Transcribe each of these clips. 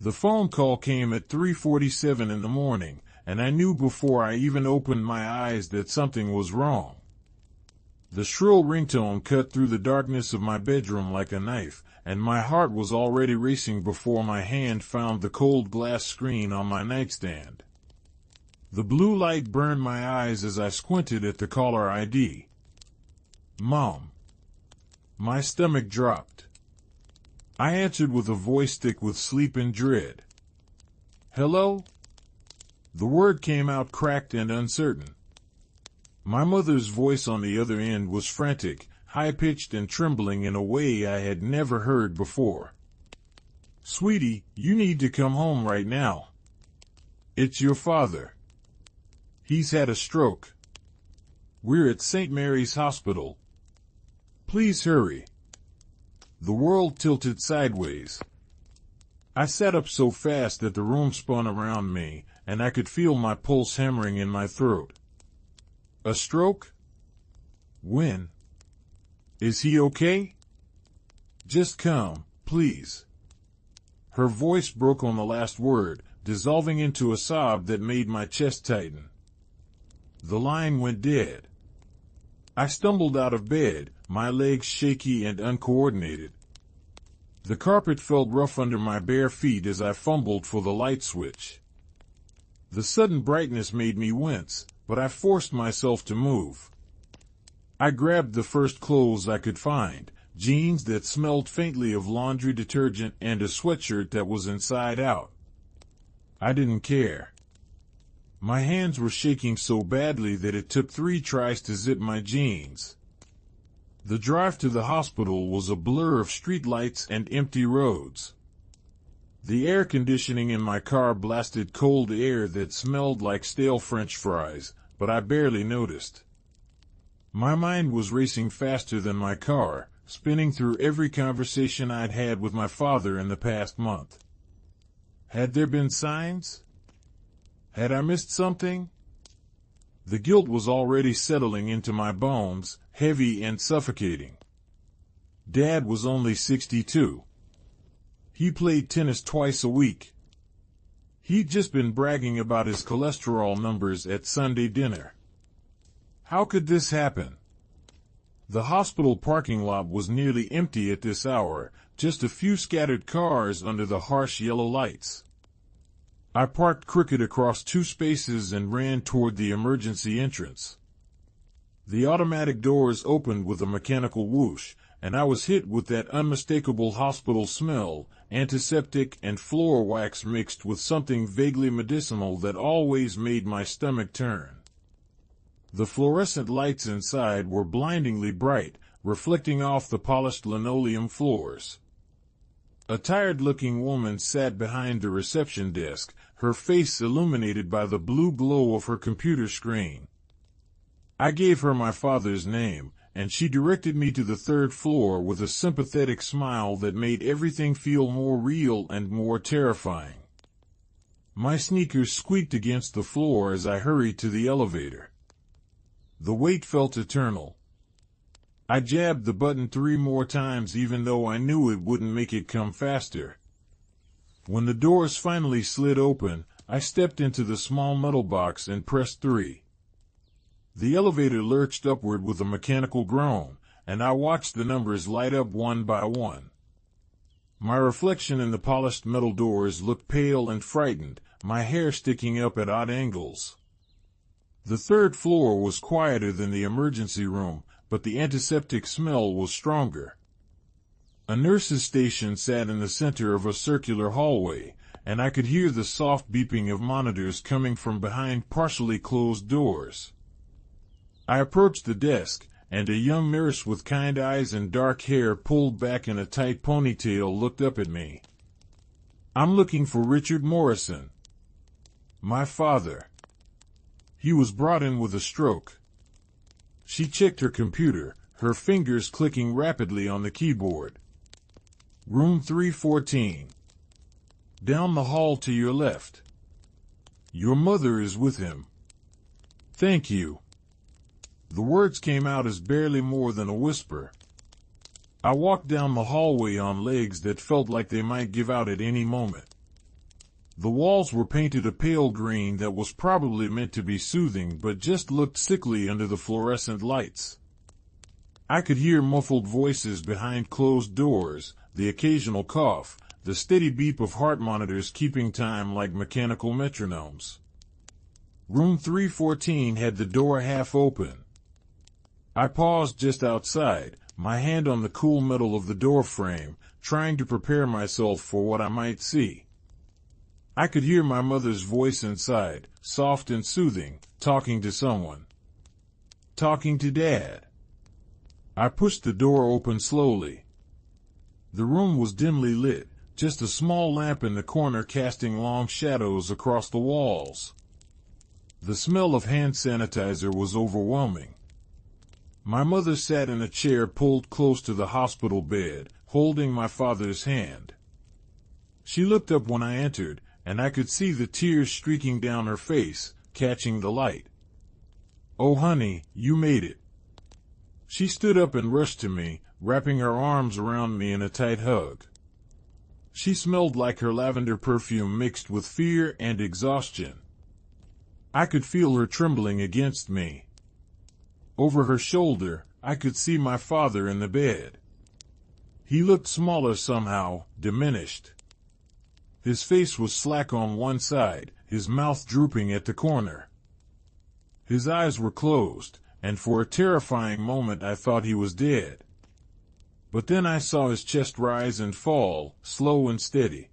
The phone call came at 3:47 in the morning, and I knew before I even opened my eyes that something was wrong. The shrill ringtone cut through the darkness of my bedroom like a knife, and my heart was already racing before my hand found the cold glass screen on my nightstand. The blue light burned my eyes as I squinted at the caller ID. Mom. My stomach dropped. I answered with a voice thick with sleep and dread. Hello? The word came out cracked and uncertain. My mother's voice on the other end was frantic, high-pitched and trembling in a way I had never heard before. Sweetie, you need to come home right now. It's your father. He's had a stroke. We're at St. Mary's Hospital. Please hurry. The world tilted sideways. I sat up so fast that the room spun around me, and I could feel my pulse hammering in my throat. A stroke? When? Is he okay? Just come, please. Her voice broke on the last word, dissolving into a sob that made my chest tighten. The line went dead. I stumbled out of bed, my legs shaky and uncoordinated. The carpet felt rough under my bare feet as I fumbled for the light switch. The sudden brightness made me wince, but I forced myself to move. I grabbed the first clothes I could find, jeans that smelled faintly of laundry detergent and a sweatshirt that was inside out. I didn't care. My hands were shaking so badly that it took 3 tries to zip my jeans. The drive to the hospital was a blur of streetlights and empty roads. The air conditioning in my car blasted cold air that smelled like stale French fries, but I barely noticed. My mind was racing faster than my car, spinning through every conversation I'd had with my father in the past month. Had there been signs? Had I missed something? The guilt was already settling into my bones, heavy and suffocating. Dad was only 62. He played tennis twice a week. He'd just been bragging about his cholesterol numbers at Sunday dinner. How could this happen? The hospital parking lot was nearly empty at this hour, just a few scattered cars under the harsh yellow lights. I parked crooked across 2 spaces and ran toward the emergency entrance. The automatic doors opened with a mechanical whoosh, and I was hit with that unmistakable hospital smell, antiseptic and floor wax mixed with something vaguely medicinal that always made my stomach turn. The fluorescent lights inside were blindingly bright, reflecting off the polished linoleum floors. A tired-looking woman sat behind the reception desk, her face illuminated by the blue glow of her computer screen. I gave her my father's name, and she directed me to the 3rd floor with a sympathetic smile that made everything feel more real and more terrifying. My sneakers squeaked against the floor as I hurried to the elevator. The wait felt eternal. I jabbed the button 3 more times even though I knew it wouldn't make it come faster. When the doors finally slid open, I stepped into the small metal box and pressed 3. The elevator lurched upward with a mechanical groan, and I watched the numbers light up one by one. My reflection in the polished metal doors looked pale and frightened, my hair sticking up at odd angles. The 3rd floor was quieter than the emergency room, but the antiseptic smell was stronger. A nurse's station sat in the center of a circular hallway, and I could hear the soft beeping of monitors coming from behind partially closed doors. I approached the desk, and a young nurse with kind eyes and dark hair pulled back in a tight ponytail looked up at me. "I'm looking for Richard Morrison." "My father. He was brought in with a stroke." She checked her computer, her fingers clicking rapidly on the keyboard. "Room 314. Down the hall to your left. Your mother is with him." "Thank you." The words came out as barely more than a whisper. I walked down the hallway on legs that felt like they might give out at any moment. The walls were painted a pale green that was probably meant to be soothing but just looked sickly under the fluorescent lights. I could hear muffled voices behind closed doors, the occasional cough, the steady beep of heart monitors keeping time like mechanical metronomes. Room 314 had the door half open. I paused just outside, my hand on the cool metal of the door frame, trying to prepare myself for what I might see. I could hear my mother's voice inside, soft and soothing, talking to someone. Talking to Dad. I pushed the door open slowly. The room was dimly lit, just a small lamp in the corner casting long shadows across the walls. The smell of hand sanitizer was overwhelming. My mother sat in a chair pulled close to the hospital bed, holding my father's hand. She looked up when I entered, and I could see the tears streaking down her face, catching the light. "Oh, honey, you made it." She stood up and rushed to me, wrapping her arms around me in a tight hug. She smelled like her lavender perfume mixed with fear and exhaustion. I could feel her trembling against me. Over her shoulder, I could see my father in the bed. He looked smaller somehow, diminished. His face was slack on one side, his mouth drooping at the corner. His eyes were closed, and for a terrifying moment I thought he was dead. But then I saw his chest rise and fall, slow and steady.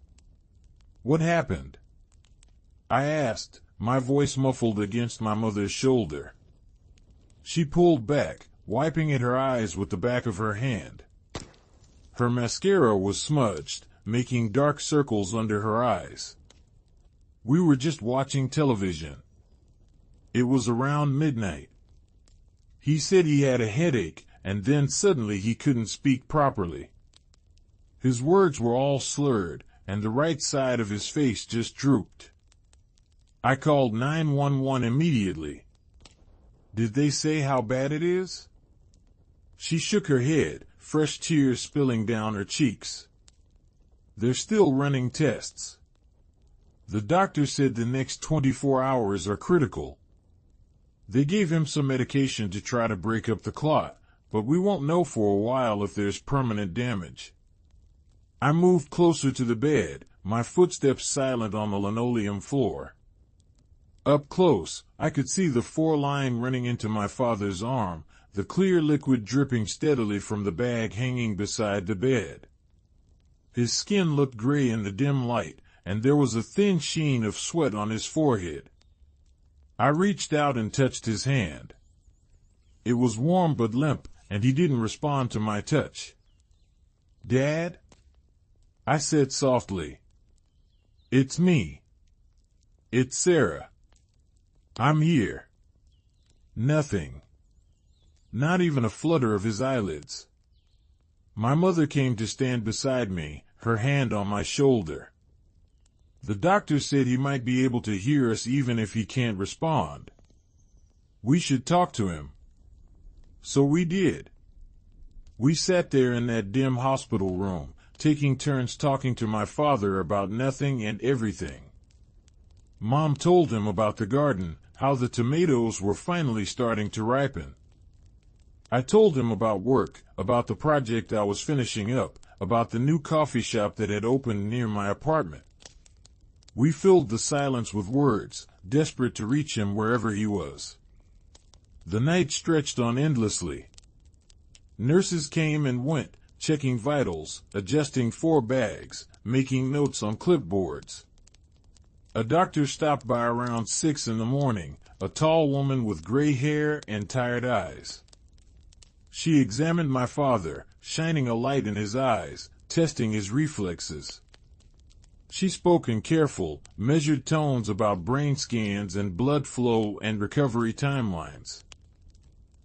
"What happened?" I asked, my voice muffled against my mother's shoulder. She pulled back, wiping at her eyes with the back of her hand. Her mascara was smudged, making dark circles under her eyes. "We were just watching television. It was around midnight. He said he had a headache, and then suddenly he couldn't speak properly. His words were all slurred, and the right side of his face just drooped. I called 911 immediately." "Did they say how bad it is?" She shook her head, fresh tears spilling down her cheeks. "They're still running tests. The doctor said the next 24 hours are critical. They gave him some medication to try to break up the clot, but we won't know for a while if there's permanent damage." I moved closer to the bed, my footsteps silent on the linoleum floor. Up close, I could see the foreline running into my father's arm, the clear liquid dripping steadily from the bag hanging beside the bed. His skin looked gray in the dim light, and there was a thin sheen of sweat on his forehead. I reached out and touched his hand. It was warm but limp, and he didn't respond to my touch. "Dad?" I said softly. "It's me. It's Sarah. I'm here." Nothing. Not even a flutter of his eyelids. My mother came to stand beside me, her hand on my shoulder. "The doctor said he might be able to hear us even if he can't respond. We should talk to him." So we did. We sat there in that dim hospital room, taking turns talking to my father about nothing and everything. Mom told him about the garden, how the tomatoes were finally starting to ripen. I told him about work, about the project I was finishing up, about the new coffee shop that had opened near my apartment. We filled the silence with words, desperate to reach him wherever he was. The night stretched on endlessly. Nurses came and went, checking vitals, adjusting 4 bags, making notes on clipboards. A doctor stopped by around 6 in the morning, a tall woman with gray hair and tired eyes. She examined my father, shining a light in his eyes, testing his reflexes. She spoke in careful, measured tones about brain scans and blood flow and recovery timelines.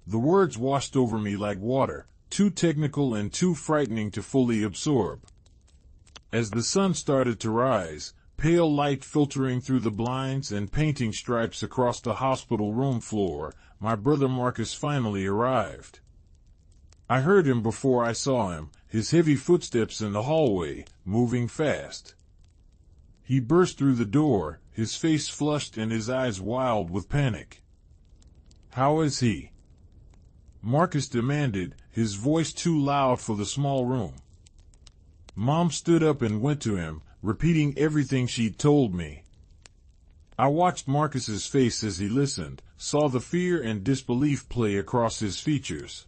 The words washed over me like water, too technical and too frightening to fully absorb. As the sun started to rise, pale light filtering through the blinds and painting stripes across the hospital room floor, my brother Marcus finally arrived. I heard him before I saw him, his heavy footsteps in the hallway, moving fast. He burst through the door, his face flushed and his eyes wild with panic. "How is he?" Marcus demanded, his voice too loud for the small room. Mom stood up and went to him, repeating everything she'd told me. I watched Marcus's face as he listened, saw the fear and disbelief play across his features.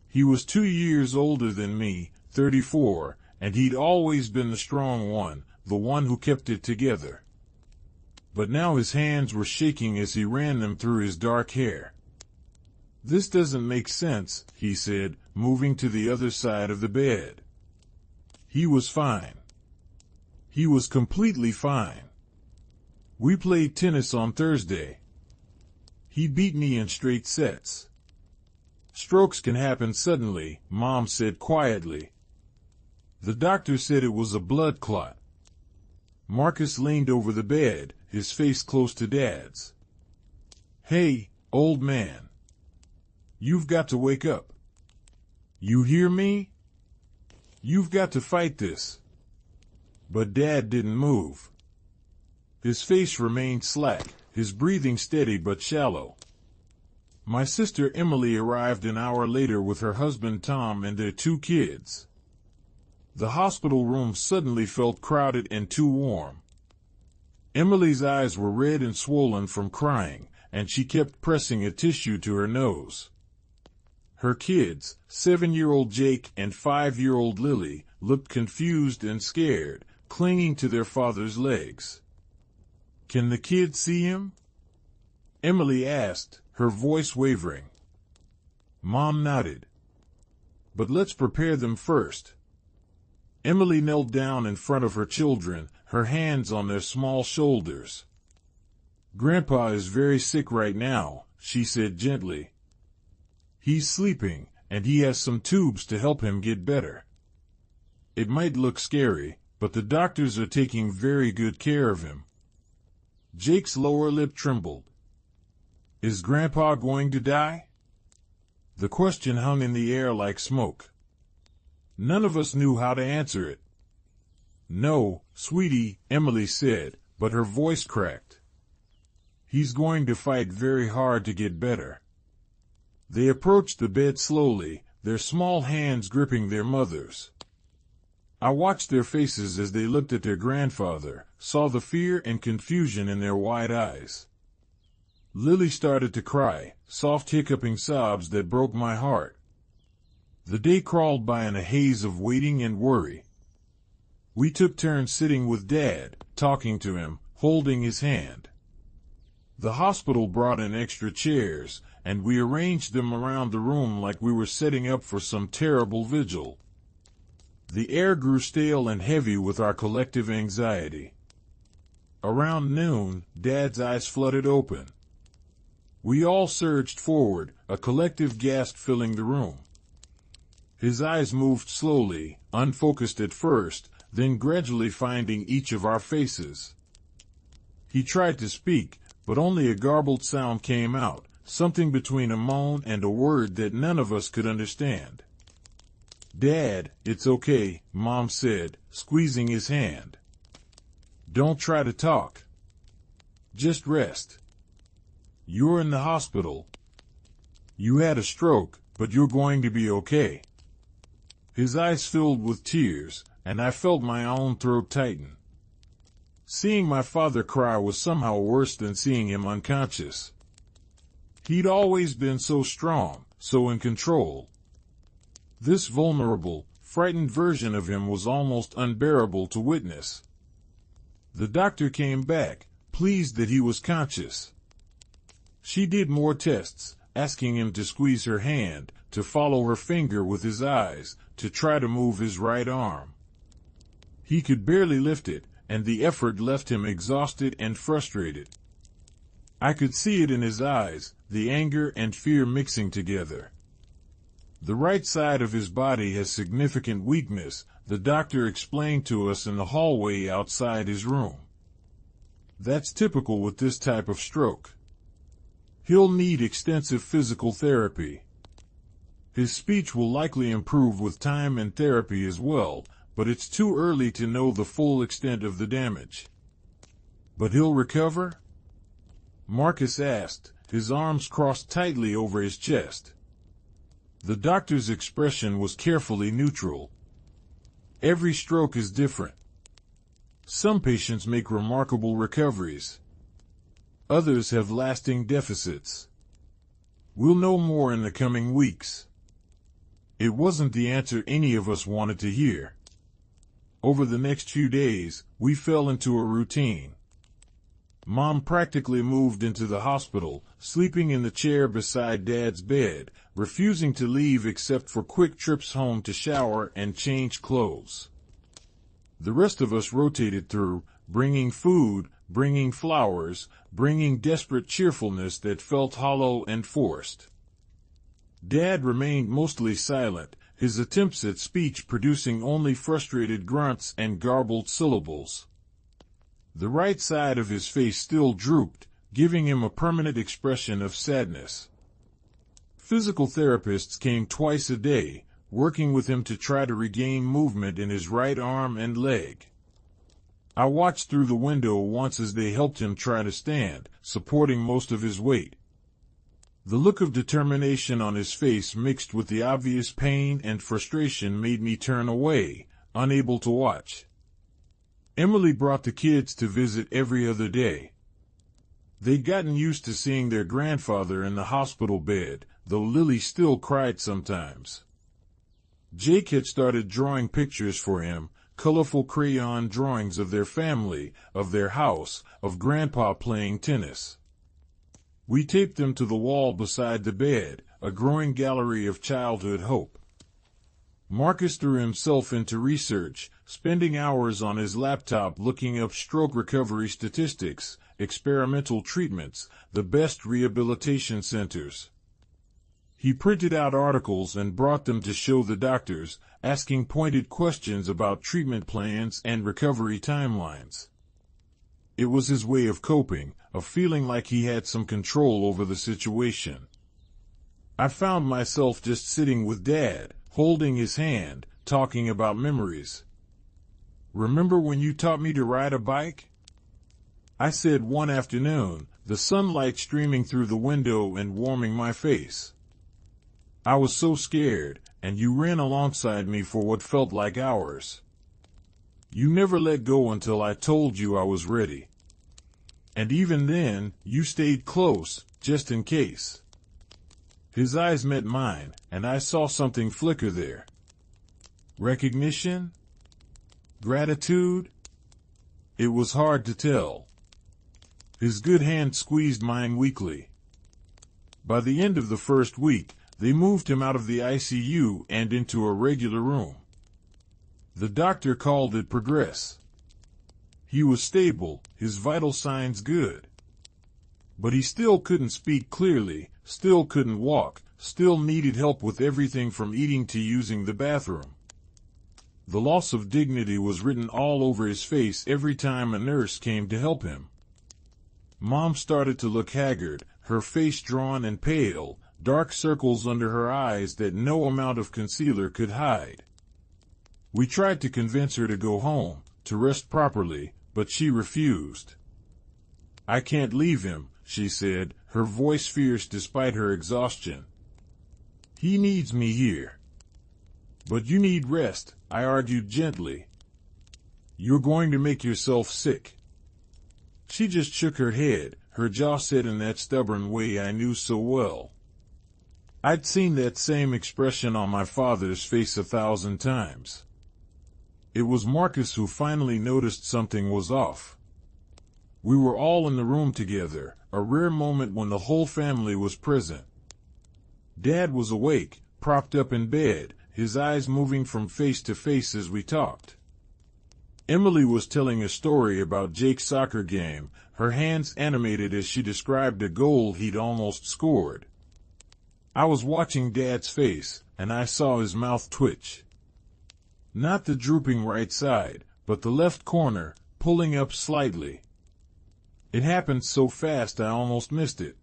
He was 2 years older than me, 34, and he'd always been the strong one, the one who kept it together. But now his hands were shaking as he ran them through his dark hair. "This doesn't make sense," he said, moving to the other side of the bed. He was fine. He was completely fine. We played tennis on Thursday. He beat me in straight sets. "Strokes can happen suddenly," Mom said quietly. "The doctor said it was a blood clot." Marcus leaned over the bed, his face close to Dad's. "Hey, old man. You've got to wake up. You hear me? You've got to fight this." But Dad didn't move. His face remained slack, his breathing steady but shallow. My sister Emily arrived an hour later with her husband Tom and their 2 kids. The hospital room suddenly felt crowded and too warm. Emily's eyes were red and swollen from crying, and she kept pressing a tissue to her nose. Her kids, 7-year-old Jake and 5-year-old Lily, looked confused and scared, clinging to their father's legs. "Can the kids see him?" Emily asked, her voice wavering. Mom nodded. "But let's prepare them first." Emily knelt down in front of her children, her hands on their small shoulders. "Grandpa is very sick right now," she said gently. "He's sleeping, and he has some tubes to help him get better. It might look scary, but the doctors are taking very good care of him." Jake's lower lip trembled. "Is Grandpa going to die?" The question hung in the air like smoke. None of us knew how to answer it. "No, sweetie," Emily said, but her voice cracked. "He's going to fight very hard to get better." They approached the bed slowly, their small hands gripping their mother's. I watched their faces as they looked at their grandfather, saw the fear and confusion in their wide eyes. Lily started to cry, soft hiccuping sobs that broke my heart. The day crawled by in a haze of waiting and worry. We took turns sitting with Dad, talking to him, holding his hand. The hospital brought in extra chairs, and we arranged them around the room like we were setting up for some terrible vigil. The air grew stale and heavy with our collective anxiety. Around noon, Dad's eyes flooded open. We all surged forward, a collective gasp filling the room. His eyes moved slowly, unfocused at first, then gradually finding each of our faces. He tried to speak, but only a garbled sound came out, something between a moan and a word that none of us could understand. "Dad, it's okay," Mom said, squeezing his hand. "Don't try to talk. Just rest. You're in the hospital. You had a stroke, but you're going to be okay." His eyes filled with tears, and I felt my own throat tighten. Seeing my father cry was somehow worse than seeing him unconscious. He'd always been so strong, so in control. This vulnerable, frightened version of him was almost unbearable to witness. The doctor came back, pleased that he was conscious. She did more tests, asking him to squeeze her hand, to follow her finger with his eyes, to try to move his right arm. He could barely lift it, and the effort left him exhausted and frustrated. I could see it in his eyes, the anger and fear mixing together. "The right side of his body has significant weakness," the doctor explained to us in the hallway outside his room. "That's typical with this type of stroke. He'll need extensive physical therapy. His speech will likely improve with time and therapy as well, but it's too early to know the full extent of the damage. But he'll recover? Marcus asked, his arms crossed tightly over his chest. The doctor's expression was carefully neutral. Every stroke is different. Some patients make remarkable recoveries. Others have lasting deficits. We'll know more in the coming weeks. It wasn't the answer any of us wanted to hear. Over the next few days, we fell into a routine. Mom practically moved into the hospital, sleeping in the chair beside Dad's bed, refusing to leave except for quick trips home to shower and change clothes. The rest of us rotated through, bringing food, bringing flowers, bringing desperate cheerfulness that felt hollow and forced. Dad remained mostly silent, his attempts at speech producing only frustrated grunts and garbled syllables. The right side of his face still drooped, giving him a permanent expression of sadness. Physical therapists came twice a day, working with him to try to regain movement in his right arm and leg. I watched through the window once as they helped him try to stand, supporting most of his weight. The look of determination on his face mixed with the obvious pain and frustration made me turn away, unable to watch. Emily brought the kids to visit every other day. They'd gotten used to seeing their grandfather in the hospital bed, though Lily still cried sometimes. Jake had started drawing pictures for him, colorful crayon drawings of their family, of their house, of Grandpa playing tennis. We taped them to the wall beside the bed, a growing gallery of childhood hope. Marcus threw himself into research, spending hours on his laptop looking up stroke recovery statistics, experimental treatments, the best rehabilitation centers. He printed out articles and brought them to show the doctors, asking pointed questions about treatment plans and recovery timelines. It was his way of coping, of feeling like he had some control over the situation. I found myself just sitting with Dad, holding his hand, talking about memories. "Remember when you taught me to ride a bike?" I said one afternoon, the sunlight streaming through the window and warming my face. I was so scared, and you ran alongside me for what felt like hours. You never let go until I told you I was ready. And even then, you stayed close, just in case. His eyes met mine, and I saw something flicker there. Recognition? Gratitude? It was hard to tell. His good hand squeezed mine weakly. By the end of the first week, they moved him out of the ICU and into a regular room. The doctor called it progress. He was stable, his vital signs good. But he still couldn't speak clearly, still couldn't walk, still needed help with everything from eating to using the bathroom. The loss of dignity was written all over his face every time a nurse came to help him. Mom started to look haggard, her face drawn and pale, dark circles under her eyes that no amount of concealer could hide. We tried to convince her to go home, to rest properly, but she refused. "I can't leave him," she said, her voice fierce despite her exhaustion. "He needs me here." "But you need rest," I argued gently. "You're going to make yourself sick." She just shook her head, her jaw set in that stubborn way I knew so well. I'd seen that same expression on my father's face 1,000 times. It was Marcus who finally noticed something was off. We were all in the room together, a rare moment when the whole family was present. Dad was awake, propped up in bed, his eyes moving from face to face as we talked. Emily was telling a story about Jake's soccer game, her hands animated as she described a goal he'd almost scored. I was watching Dad's face, and I saw his mouth twitch. Not the drooping right side, but the left corner, pulling up slightly. It happened so fast I almost missed it.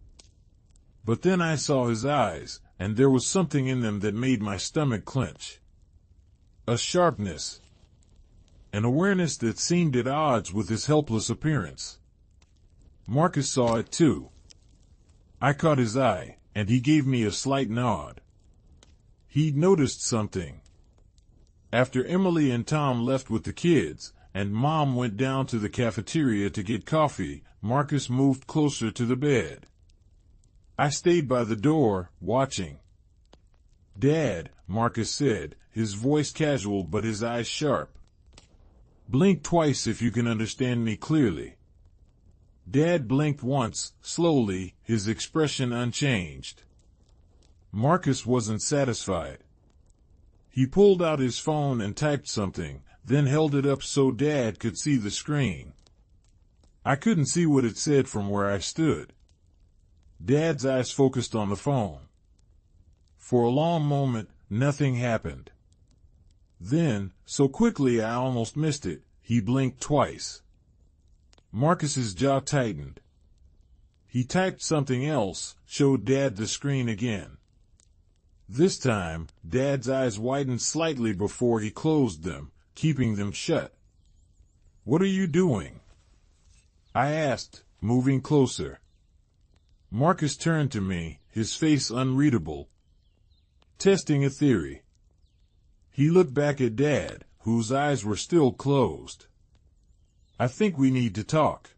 But then I saw his eyes, and there was something in them that made my stomach clench. A sharpness. an awareness that seemed at odds with his helpless appearance. Marcus saw it too. I caught his eye, and he gave me a slight nod. He'd noticed something. After Emily and Tom left with the kids, and Mom went down to the cafeteria to get coffee, Marcus moved closer to the bed. I stayed by the door, watching. "Dad," Marcus said, his voice casual but his eyes sharp. "Blink twice if you can understand me clearly." Dad blinked once, slowly, his expression unchanged. Marcus wasn't satisfied. He pulled out his phone and typed something, then held it up so Dad could see the screen. I couldn't see what it said from where I stood. Dad's eyes focused on the phone. For a long moment, nothing happened. Then, so quickly I almost missed it, he blinked twice. Marcus's jaw tightened. He typed something else, showed Dad the screen again. This time, Dad's eyes widened slightly before he closed them, keeping them shut. "What are you doing?" I asked, moving closer. Marcus turned to me, his face unreadable. "Testing a theory." He looked back at Dad, whose eyes were still closed. "I think we need to talk.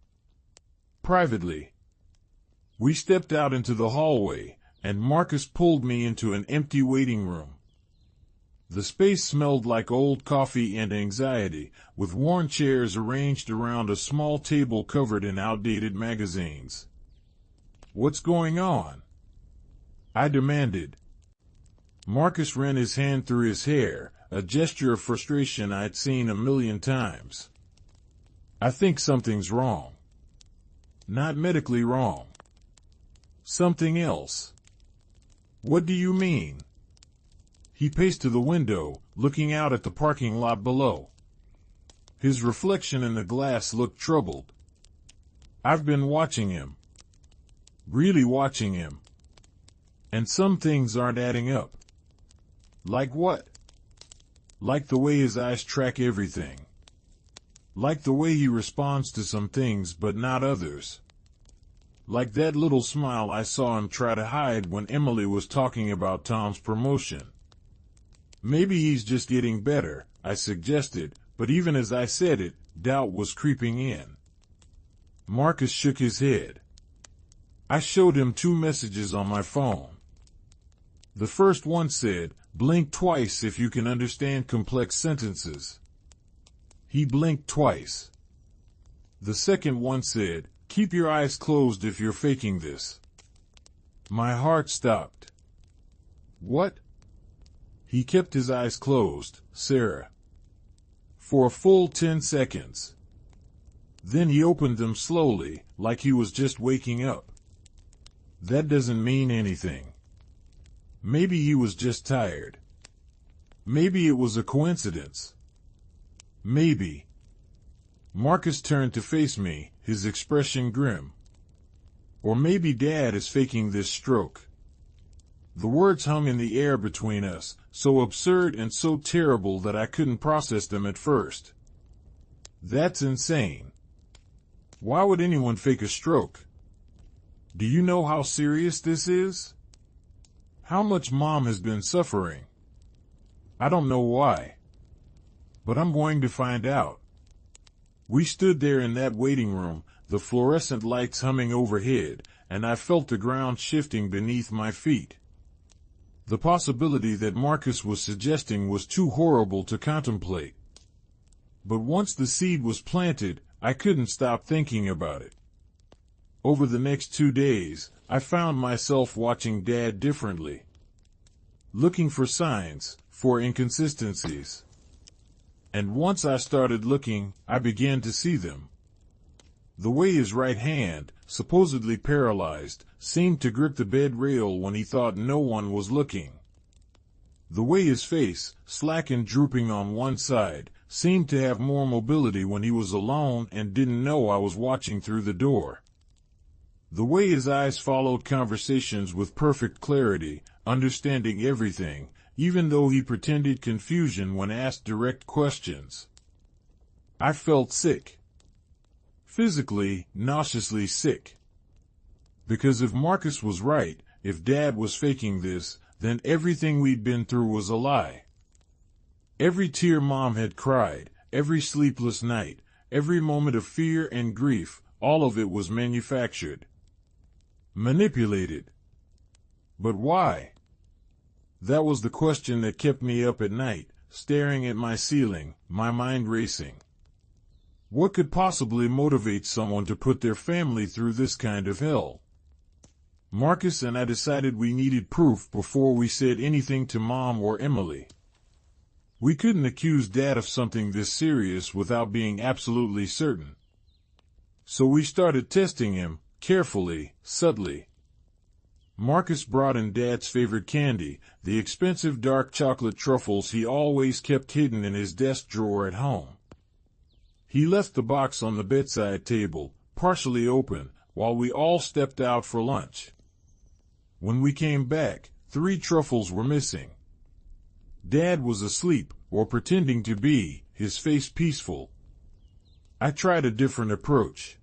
Privately." We stepped out into the hallway, and Marcus pulled me into an empty waiting room. The space smelled like old coffee and anxiety, with worn chairs arranged around a small table covered in outdated magazines. "What's going on?" I demanded. Marcus ran his hand through his hair, a gesture of frustration I'd seen a million times. "I think something's wrong. Not medically wrong. Something else." "What do you mean?" He paced to the window, looking out at the parking lot below. His reflection in the glass looked troubled. "I've been watching him. Really watching him. And some things aren't adding up." "Like what?" "Like the way his eyes track everything. Like the way he responds to some things but not others. Like that little smile I saw him try to hide when Emily was talking about Tom's promotion." "Maybe he's just getting better," I suggested, but even as I said it, doubt was creeping in. Marcus shook his head. I showed him 2 messages on my phone. The first one said, "Blink twice if you can understand complex sentences." He blinked twice. The second one said, "Keep your eyes closed if you're faking this." My heart stopped. "What?" He kept his eyes closed, Sarah. For a full 10 seconds. Then he opened them slowly, like he was just waking up. That doesn't mean anything. Maybe he was just tired. Maybe it was a coincidence. Maybe. Marcus turned to face me, his expression grim. Or maybe Dad is faking this stroke. The words hung in the air between us, so absurd and so terrible that I couldn't process them at first. That's insane. Why would anyone fake a stroke? Do you know how serious this is? How much Mom has been suffering? I don't know why. But I'm going to find out. We stood there in that waiting room, the fluorescent lights humming overhead, and I felt the ground shifting beneath my feet. The possibility that Marcus was suggesting was too horrible to contemplate. But once the seed was planted, I couldn't stop thinking about it. Over the next 2 days, I found myself watching Dad differently. Looking for signs, for inconsistencies. And once I started looking, I began to see them. The way his right hand, supposedly paralyzed, seemed to grip the bed rail when he thought no one was looking. The way his face, slack and drooping on one side, seemed to have more mobility when he was alone and didn't know I was watching through the door. The way his eyes followed conversations with perfect clarity, understanding everything, even though he pretended confusion when asked direct questions. I felt sick. Physically, nauseously sick. Because if Marcus was right, if Dad was faking this, then everything we'd been through was a lie. Every tear Mom had cried, every sleepless night, every moment of fear and grief, all of it was manufactured. Manipulated. But why? That was the question that kept me up at night, staring at my ceiling, my mind racing. What could possibly motivate someone to put their family through this kind of hell? Marcus and I decided we needed proof before we said anything to Mom or Emily. We couldn't accuse Dad of something this serious without being absolutely certain. So we started testing him, carefully, subtly. Marcus brought in Dad's favorite candy, the expensive dark chocolate truffles he always kept hidden in his desk drawer at home. He left the box on the bedside table, partially open, while we all stepped out for lunch. When we came back, 3 truffles were missing. Dad was asleep, or pretending to be, his face peaceful. I tried a different approach.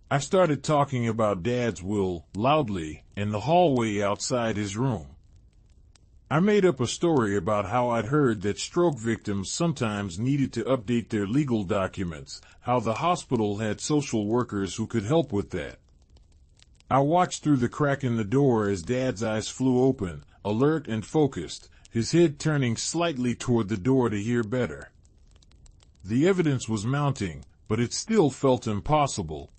I started talking about Dad's will, loudly, in the hallway outside his room. I made up a story about how I'd heard that stroke victims sometimes needed to update their legal documents, how the hospital had social workers who could help with that. I watched through the crack in the door as Dad's eyes flew open, alert and focused, his head turning slightly toward the door to hear better. The evidence was mounting, but it still felt impossible.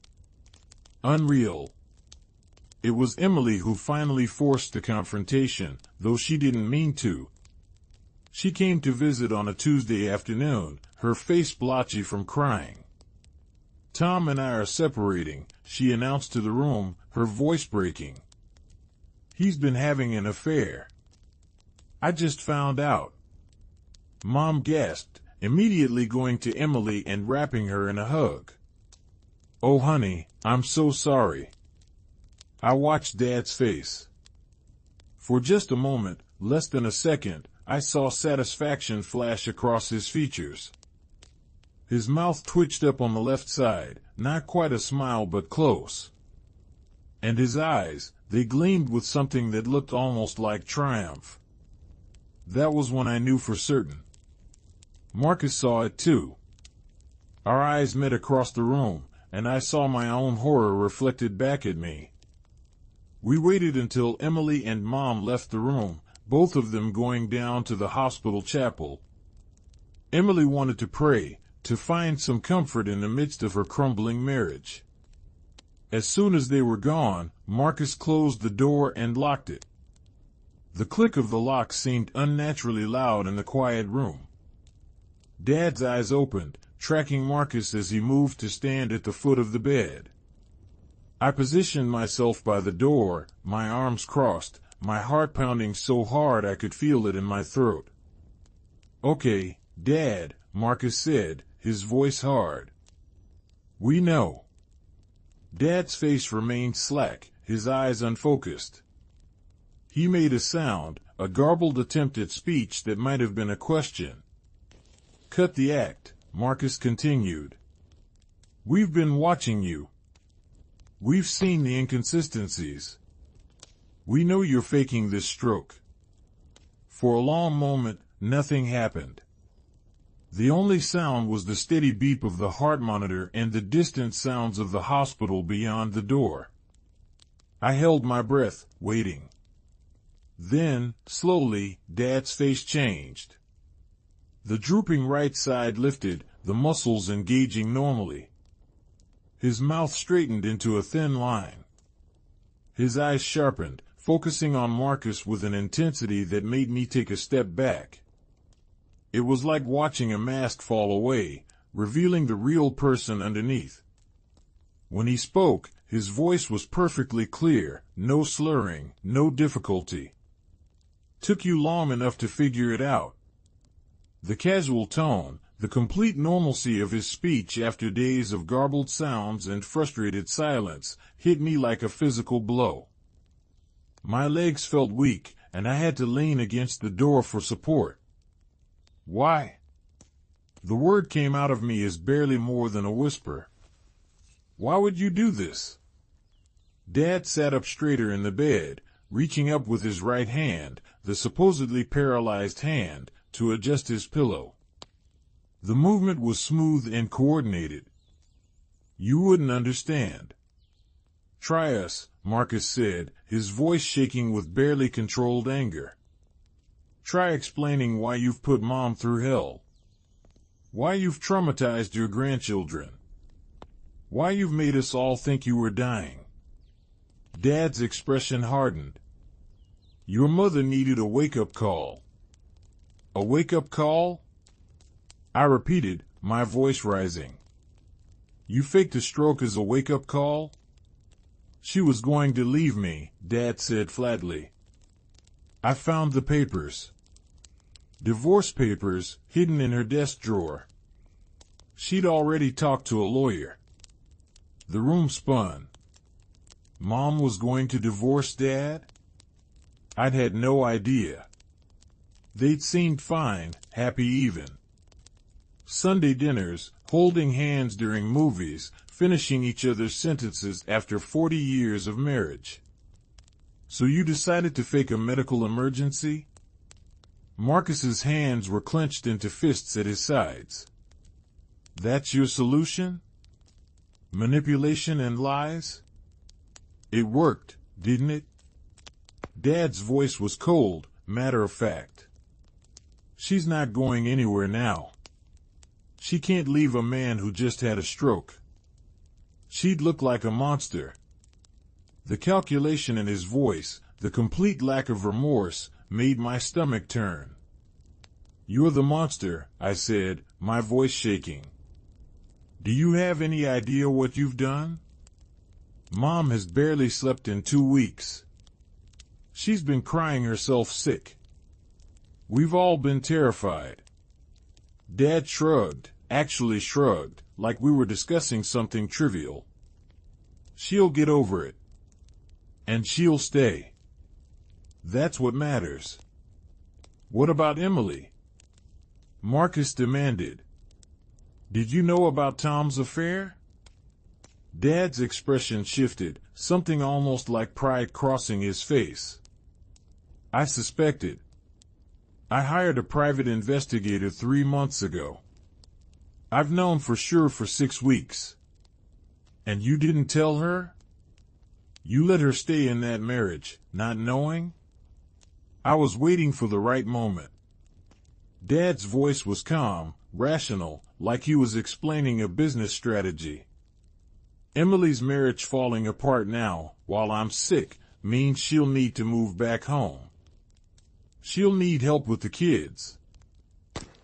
Unreal. It was Emily who finally forced the confrontation, though she didn't mean to. She came to visit on a Tuesday afternoon, her face blotchy from crying. Tom and I are separating, she announced to the room, her voice breaking. He's been having an affair. I just found out. Mom gasped, immediately going to Emily and wrapping her in a hug. Oh honey, I'm so sorry. I watched Dad's face. For just a moment, less than a second, I saw satisfaction flash across his features. His mouth twitched up on the left side, not quite a smile but close. And his eyes, they gleamed with something that looked almost like triumph. That was when I knew for certain. Marcus saw it too. Our eyes met across the room, and I saw my own horror reflected back at me. We waited until Emily and Mom left the room, both of them going down to the hospital chapel. Emily wanted to pray, to find some comfort in the midst of her crumbling marriage. As soon as they were gone, Marcus closed the door and locked it. The click of the lock seemed unnaturally loud in the quiet room. Dad's eyes opened, tracking Marcus as he moved to stand at the foot of the bed. I positioned myself by the door, my arms crossed, my heart pounding so hard I could feel it in my throat. Okay, Dad, Marcus said, his voice hard. We know. Dad's face remained slack, his eyes unfocused. He made a sound, a garbled attempt at speech that might have been a question. Cut the act, Marcus continued. We've been watching you. We've seen the inconsistencies. We know you're faking this stroke. For a long moment, nothing happened. The only sound was the steady beep of the heart monitor and the distant sounds of the hospital beyond the door. I held my breath, waiting. Then, slowly, Dad's face changed. The drooping right side lifted, the muscles engaging normally. His mouth straightened into a thin line. His eyes sharpened, focusing on Marcus with an intensity that made me take a step back. It was like watching a mask fall away, revealing the real person underneath. When he spoke, his voice was perfectly clear, no slurring, no difficulty. Took you long enough to figure it out. The casual tone, the complete normalcy of his speech after days of garbled sounds and frustrated silence, hit me like a physical blow. My legs felt weak, and I had to lean against the door for support. Why? The word came out of me as barely more than a whisper. Why would you do this? Dad sat up straighter in the bed, reaching up with his right hand, the supposedly paralyzed hand, to adjust his pillow. The movement was smooth and coordinated. You wouldn't understand. Try us, Marcus said, his voice shaking with barely controlled anger. Try explaining why you've put Mom through hell. Why you've traumatized your grandchildren. Why you've made us all think you were dying. Dad's expression hardened. Your mother needed a wake-up call. A wake-up call? I repeated, my voice rising. You faked a stroke as a wake-up call? She was going to leave me, Dad said flatly. I found the papers. Divorce papers, hidden in her desk drawer. She'd already talked to a lawyer. The room spun. Mom was going to divorce Dad? I'd had no idea. They'd seemed fine, happy even. Sunday dinners, holding hands during movies, finishing each other's sentences after 40 years of marriage. So you decided to fake a medical emergency? Marcus's hands were clenched into fists at his sides. That's your solution? Manipulation and lies? It worked, didn't it? Dad's voice was cold, matter of fact. She's not going anywhere now. She can't leave a man who just had a stroke. She'd look like a monster. The calculation in his voice, the complete lack of remorse, made my stomach turn. You're the monster, I said, my voice shaking. Do you have any idea what you've done? Mom has barely slept in 2 weeks. She's been crying herself sick. We've all been terrified. Dad shrugged, actually shrugged, like we were discussing something trivial. She'll get over it. And she'll stay. That's what matters. What about Emily? Marcus demanded. Did you know about Tom's affair? Dad's expression shifted, something almost like pride crossing his face. I suspected. I hired a private investigator 3 months ago. I've known for sure for 6 weeks. And you didn't tell her? You let her stay in that marriage, not knowing? I was waiting for the right moment. Dad's voice was calm, rational, like he was explaining a business strategy. Emily's marriage falling apart now, while I'm sick, means she'll need to move back home. She'll need help with the kids.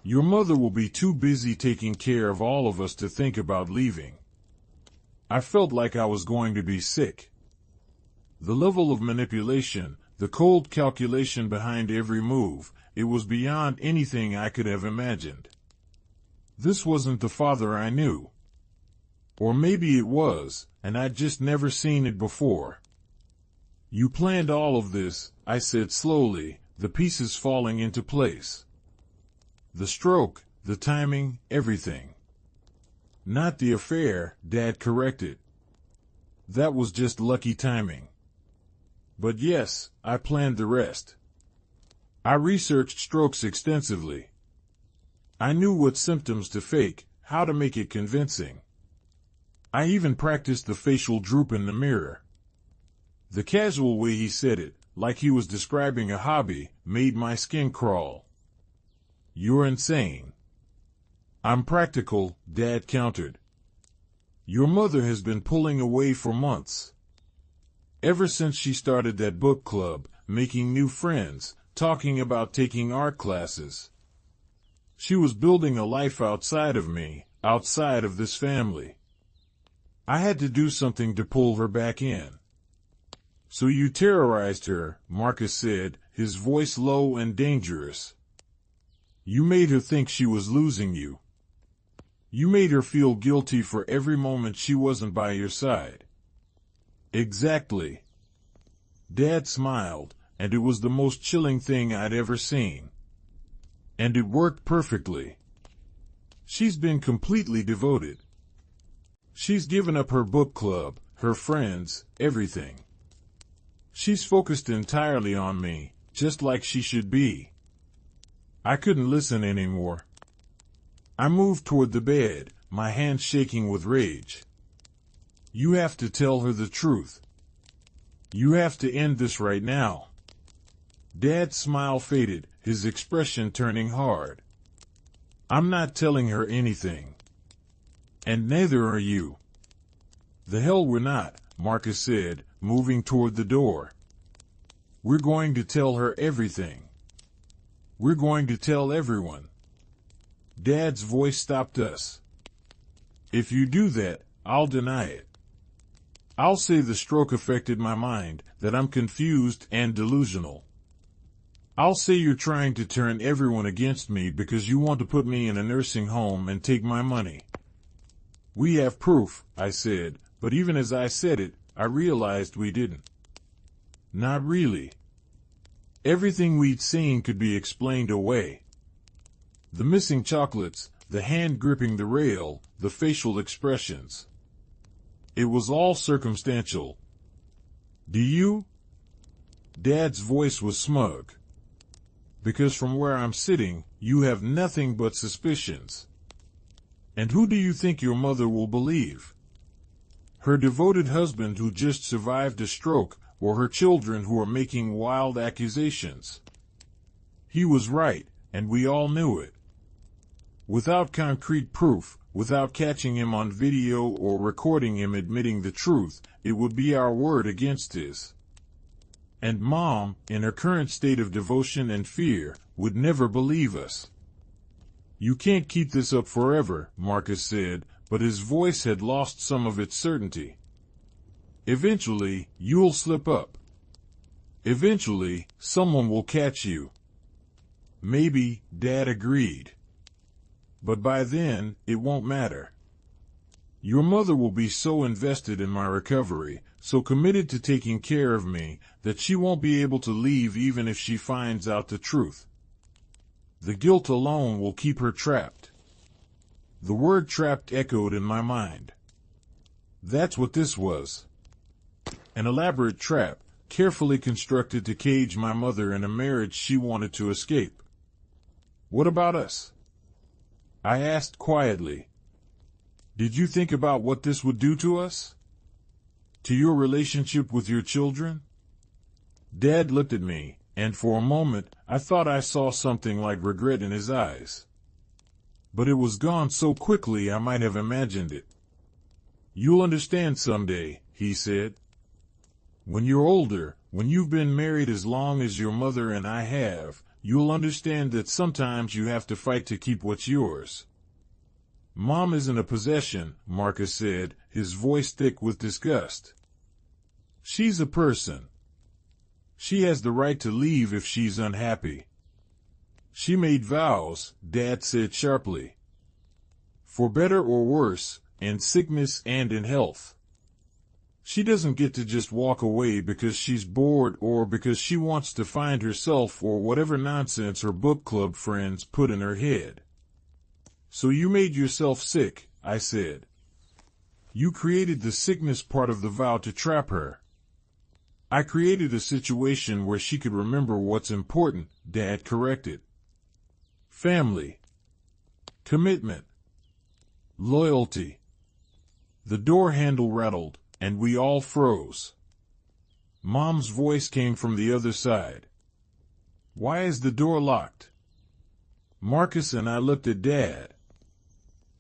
Your mother will be too busy taking care of all of us to think about leaving. I felt like I was going to be sick. The level of manipulation, the cold calculation behind every move, it was beyond anything I could have imagined. This wasn't the father I knew. Or maybe it was, and I'd just never seen it before. You planned all of this, I said slowly, the pieces falling into place. The stroke, the timing, everything. Not the affair, Dad corrected. That was just lucky timing. But yes, I planned the rest. I researched strokes extensively. I knew what symptoms to fake, how to make it convincing. I even practiced the facial droop in the mirror. The casual way he said it, like he was describing a hobby, made my skin crawl. You're insane. I'm practical, Dad countered. Your mother has been pulling away for months. Ever since she started that book club, making new friends, talking about taking art classes. She was building a life outside of me, outside of this family. I had to do something to pull her back in. So you terrorized her, Marcus said, his voice low and dangerous. You made her think she was losing you. You made her feel guilty for every moment she wasn't by your side. Exactly. Dad smiled, and it was the most chilling thing I'd ever seen. And it worked perfectly. She's been completely devoted. She's given up her book club, her friends, everything. She's focused entirely on me, just like she should be. I couldn't listen anymore. I moved toward the bed, my hands shaking with rage. You have to tell her the truth. You have to end this right now. Dad's smile faded, his expression turning hard. I'm not telling her anything. And neither are you. The hell we're not, Marcus said, moving toward the door. We're going to tell her everything. We're going to tell everyone. Dad's voice stopped us. If you do that, I'll deny it. I'll say the stroke affected my mind, that I'm confused and delusional. I'll say you're trying to turn everyone against me because you want to put me in a nursing home and take my money. We have proof, I said, but even as I said it, I realized we didn't. Not really. Everything we'd seen could be explained away. The missing chocolates, the hand gripping the rail, the facial expressions. It was all circumstantial. Do you? Dad's voice was smug. Because from where I'm sitting, you have nothing but suspicions. And who do you think your mother will believe? Her devoted husband who just survived a stroke, or her children who are making wild accusations? He was right, and we all knew it. Without concrete proof, without catching him on video or recording him admitting the truth, it would be our word against his. And Mom, in her current state of devotion and fear, would never believe us. You can't keep this up forever, Marcus said, but his voice had lost some of its certainty. Eventually, you'll slip up. Eventually, someone will catch you. Maybe, Dad agreed. But by then, it won't matter. Your mother will be so invested in my recovery, so committed to taking care of me, that she won't be able to leave even if she finds out the truth. The guilt alone will keep her trapped. The word trapped echoed in my mind. That's what this was. An elaborate trap, carefully constructed to cage my mother in a marriage she wanted to escape. What about us? I asked quietly. Did you think about what this would do to us? To your relationship with your children? Dad looked at me, and for a moment I thought I saw something like regret in his eyes. But it was gone so quickly I might have imagined it. You'll understand someday, he said. When you're older, when you've been married as long as your mother and I have, you'll understand that sometimes you have to fight to keep what's yours. Mom isn't a possession, Marcus said, his voice thick with disgust. She's a person. She has the right to leave if she's unhappy. She made vows, Dad said sharply. For better or worse, in sickness and in health. She doesn't get to just walk away because she's bored or because she wants to find herself or whatever nonsense her book club friends put in her head. So you made yourself sick, I said. You created the sickness part of the vow to trap her. I created a situation where she could remember what's important, Dad corrected. Family. Commitment. Loyalty. The door handle rattled, and we all froze. Mom's voice came from the other side. Why is the door locked? Marcus and I looked at Dad.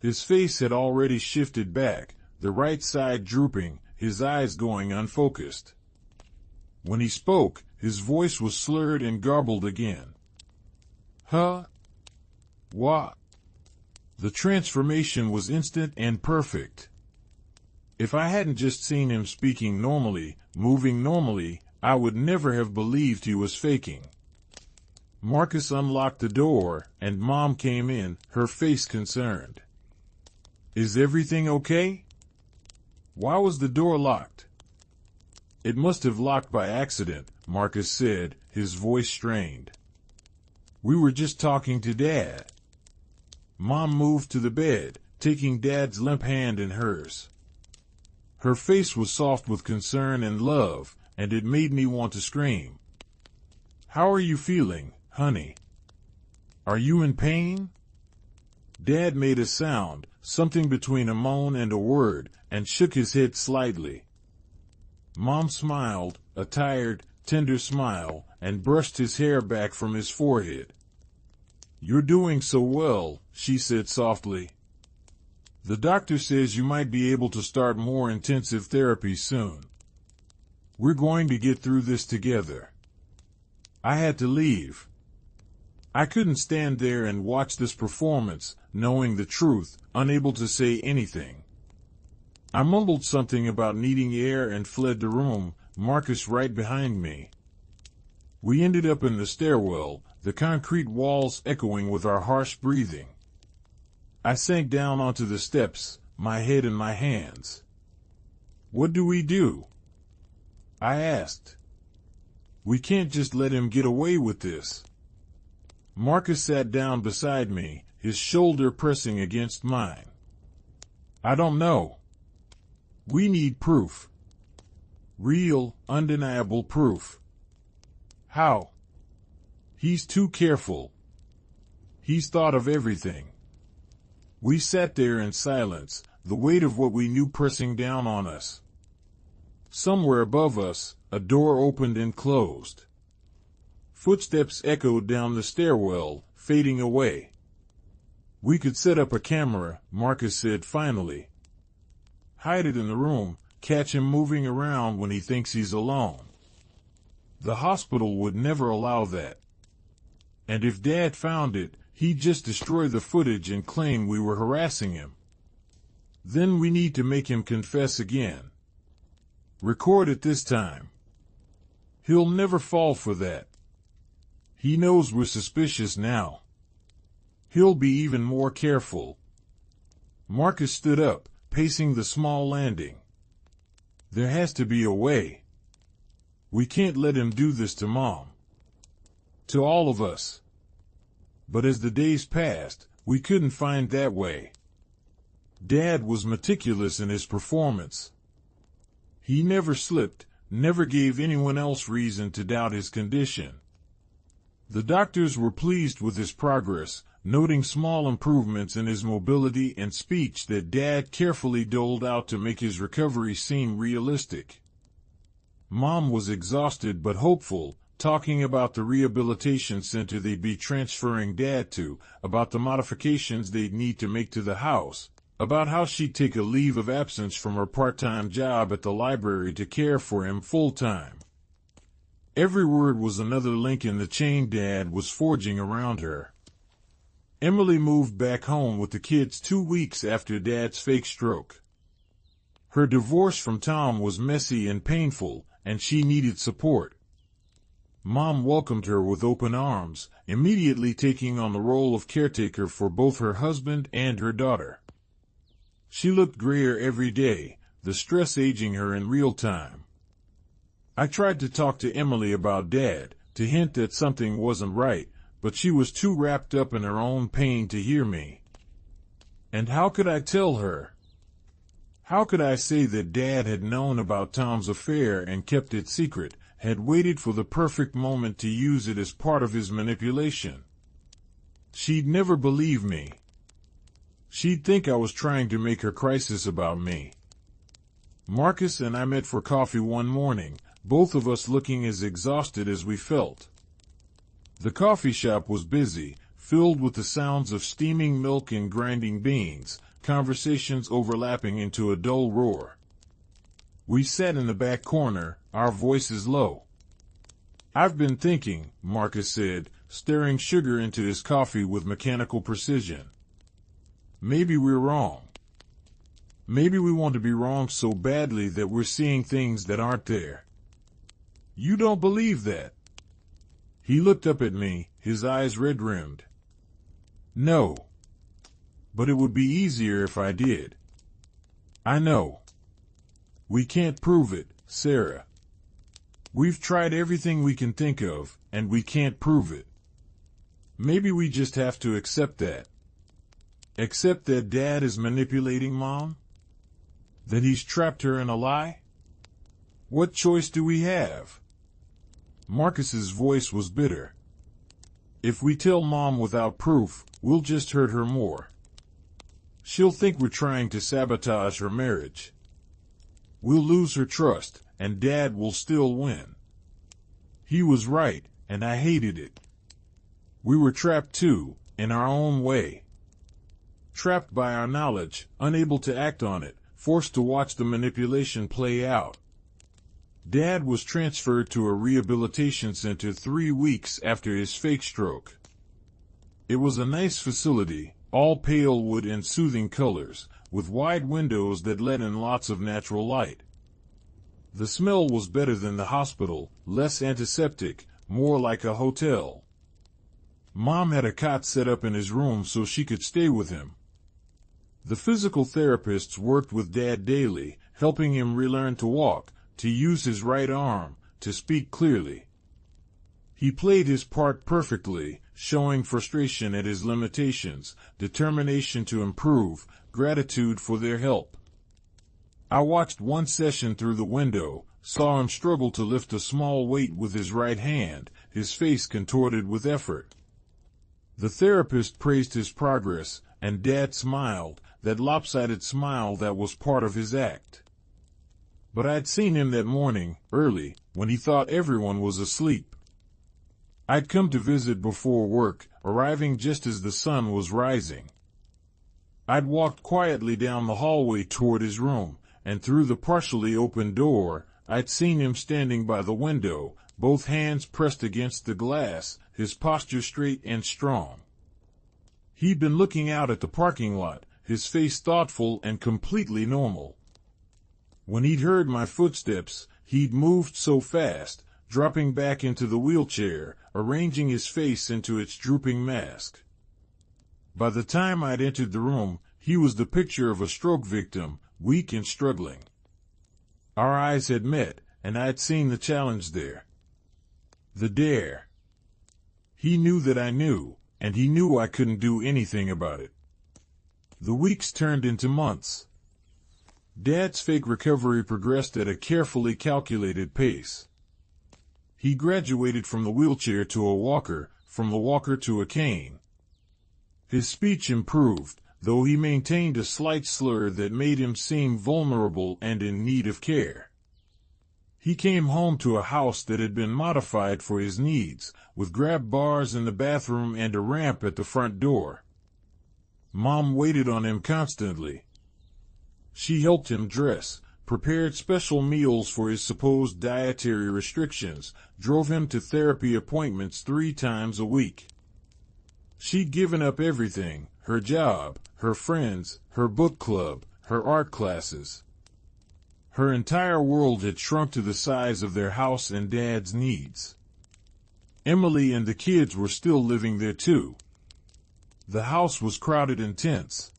His face had already shifted back, the right side drooping, his eyes going unfocused. When he spoke, his voice was slurred and garbled again. Huh? What? The transformation was instant and perfect. If I hadn't just seen him speaking normally, moving normally, I would never have believed he was faking. Marcus unlocked the door, and Mom came in, her face concerned. Is everything okay? Why was the door locked? It must have locked by accident, Marcus said, his voice strained. We were just talking to Dad. Mom moved to the bed, taking Dad's limp hand in hers. Her face was soft with concern and love, and it made me want to scream. "How are you feeling, honey? Are you in pain?" Dad made a sound, something between a moan and a word, and shook his head slightly. Mom smiled, a tired, tender smile, and brushed his hair back from his forehead. "You're doing so well," she said softly. "The doctor says you might be able to start more intensive therapy soon. We're going to get through this together." I had to leave. I couldn't stand there and watch this performance, knowing the truth, unable to say anything. I mumbled something about needing air and fled the room, Marcus right behind me. We ended up in the stairwell, the concrete walls echoing with our harsh breathing. I sank down onto the steps, my head in my hands. "What do we do?" I asked. "We can't just let him get away with this." Marcus sat down beside me, his shoulder pressing against mine. "I don't know. We need proof. Real, undeniable proof." "How?" "He's too careful. He's thought of everything." We sat there in silence, the weight of what we knew pressing down on us. Somewhere above us, a door opened and closed. Footsteps echoed down the stairwell, fading away. "We could set up a camera," Marcus said finally. "Hide it in the room, catch him moving around when he thinks he's alone." The hospital would never allow that. And if Dad found it, he'd just destroy the footage and claim we were harassing him. Then we need to make him confess again. Record it this time. He'll never fall for that. He knows we're suspicious now. He'll be even more careful. Marcus stood up, pacing the small landing. "There has to be a way. We can't let him do this to Mom. To all of us." But as the days passed, we couldn't find that way. Dad was meticulous in his performance. He never slipped, never gave anyone else reason to doubt his condition. The doctors were pleased with his progress, noting small improvements in his mobility and speech that Dad carefully doled out to make his recovery seem realistic. Mom was exhausted but hopeful, talking about the rehabilitation center they'd be transferring Dad to, about the modifications they'd need to make to the house, about how she'd take a leave of absence from her part-time job at the library to care for him full-time. Every word was another link in the chain Dad was forging around her. Emily moved back home with the kids 2 weeks after Dad's fake stroke. Her divorce from Tom was messy and painful, and she needed support. Mom welcomed her with open arms, immediately taking on the role of caretaker for both her husband and her daughter. She looked grayer every day, the stress aging her in real time. I tried to talk to Emily about Dad, to hint that something wasn't right, but she was too wrapped up in her own pain to hear me. And how could I tell her? How could I say that Dad had known about Tom's affair and kept it secret, had waited for the perfect moment to use it as part of his manipulation? She'd never believe me. She'd think I was trying to make her crisis about me. Marcus and I met for coffee one morning, both of us looking as exhausted as we felt. The coffee shop was busy, filled with the sounds of steaming milk and grinding beans, conversations overlapping into a dull roar. We sat in the back corner, our voices low. "I've been thinking," Marcus said, stirring sugar into his coffee with mechanical precision. "Maybe we're wrong. Maybe we want to be wrong so badly that we're seeing things that aren't there." "You don't believe that?" He looked up at me, his eyes red-rimmed. "No. But it would be easier if I did." "I know. We can't prove it, Sarah. We've tried everything we can think of, and we can't prove it. Maybe we just have to accept that." Accept that Dad is manipulating Mom? That he's trapped her in a lie? What choice do we have? Marcus's voice was bitter. If we tell Mom without proof, we'll just hurt her more. She'll think we're trying to sabotage her marriage. We'll lose her trust, and Dad will still win. He was right, and I hated it. We were trapped too, in our own way. Trapped by our knowledge, unable to act on it, forced to watch the manipulation play out. Dad was transferred to a rehabilitation center 3 weeks after his fake stroke. It was a nice facility, all pale wood and soothing colors, with wide windows that let in lots of natural light. The smell was better than the hospital, less antiseptic, more like a hotel. Mom had a cot set up in his room so she could stay with him. The physical therapists worked with Dad daily, helping him relearn to walk, to use his right arm, to speak clearly. He played his part perfectly, showing frustration at his limitations, determination to improve, gratitude for their help. I watched one session through the window, saw him struggle to lift a small weight with his right hand, his face contorted with effort. The therapist praised his progress, and Dad smiled, that lopsided smile that was part of his act. But I'd seen him that morning, early, when he thought everyone was asleep. I'd come to visit before work, arriving just as the sun was rising. I'd walked quietly down the hallway toward his room, and through the partially open door, I'd seen him standing by the window, both hands pressed against the glass, his posture straight and strong. He'd been looking out at the parking lot, his face thoughtful and completely normal. When he'd heard my footsteps, he'd moved so fast, dropping back into the wheelchair, arranging his face into its drooping mask. By the time I'd entered the room, he was the picture of a stroke victim, weak and struggling. Our eyes had met, and I'd seen the challenge there. The dare. He knew that I knew, and he knew I couldn't do anything about it. The weeks turned into months. Dad's fake recovery progressed at a carefully calculated pace. He graduated from the wheelchair to a walker, from the walker to a cane. His speech improved, though he maintained a slight slur that made him seem vulnerable and in need of care. He came home to a house that had been modified for his needs, with grab bars in the bathroom and a ramp at the front door. Mom waited on him constantly. She helped him dress, prepared special meals for his supposed dietary restrictions, drove him to therapy appointments 3 times a week. She'd given up everything, her job, her friends, her book club, her art classes. Her entire world had shrunk to the size of their house and Dad's needs. Emily and the kids were still living there too. The house was crowded and tense.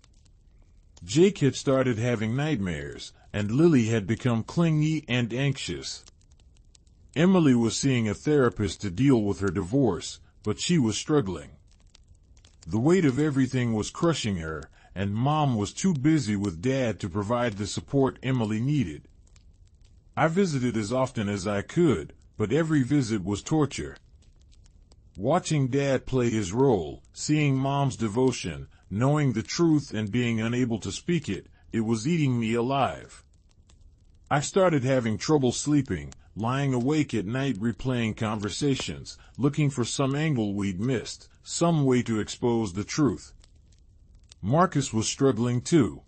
Jake had started having nightmares, and Lily had become clingy and anxious. Emily was seeing a therapist to deal with her divorce, but she was struggling. The weight of everything was crushing her, and Mom was too busy with Dad to provide the support Emily needed. I visited as often as I could, but every visit was torture. Watching Dad play his role, seeing Mom's devotion, knowing the truth and being unable to speak it, it was eating me alive. I started having trouble sleeping, lying awake at night replaying conversations, looking for some angle we'd missed, some way to expose the truth. Marcus was struggling too.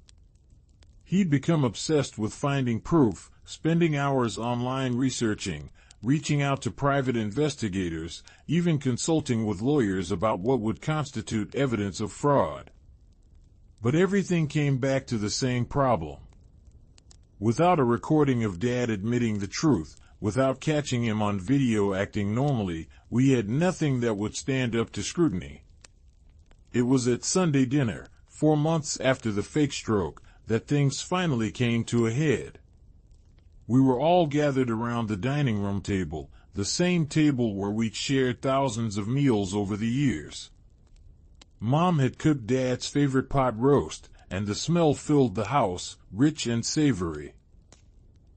He'd become obsessed with finding proof, spending hours online researching, reaching out to private investigators, even consulting with lawyers about what would constitute evidence of fraud. But everything came back to the same problem. Without a recording of Dad admitting the truth, without catching him on video acting normally, we had nothing that would stand up to scrutiny. It was at Sunday dinner, 4 months after the fake stroke, that things finally came to a head. We were all gathered around the dining room table, the same table where we'd shared thousands of meals over the years. Mom had cooked Dad's favorite pot roast, and the smell filled the house, rich and savory.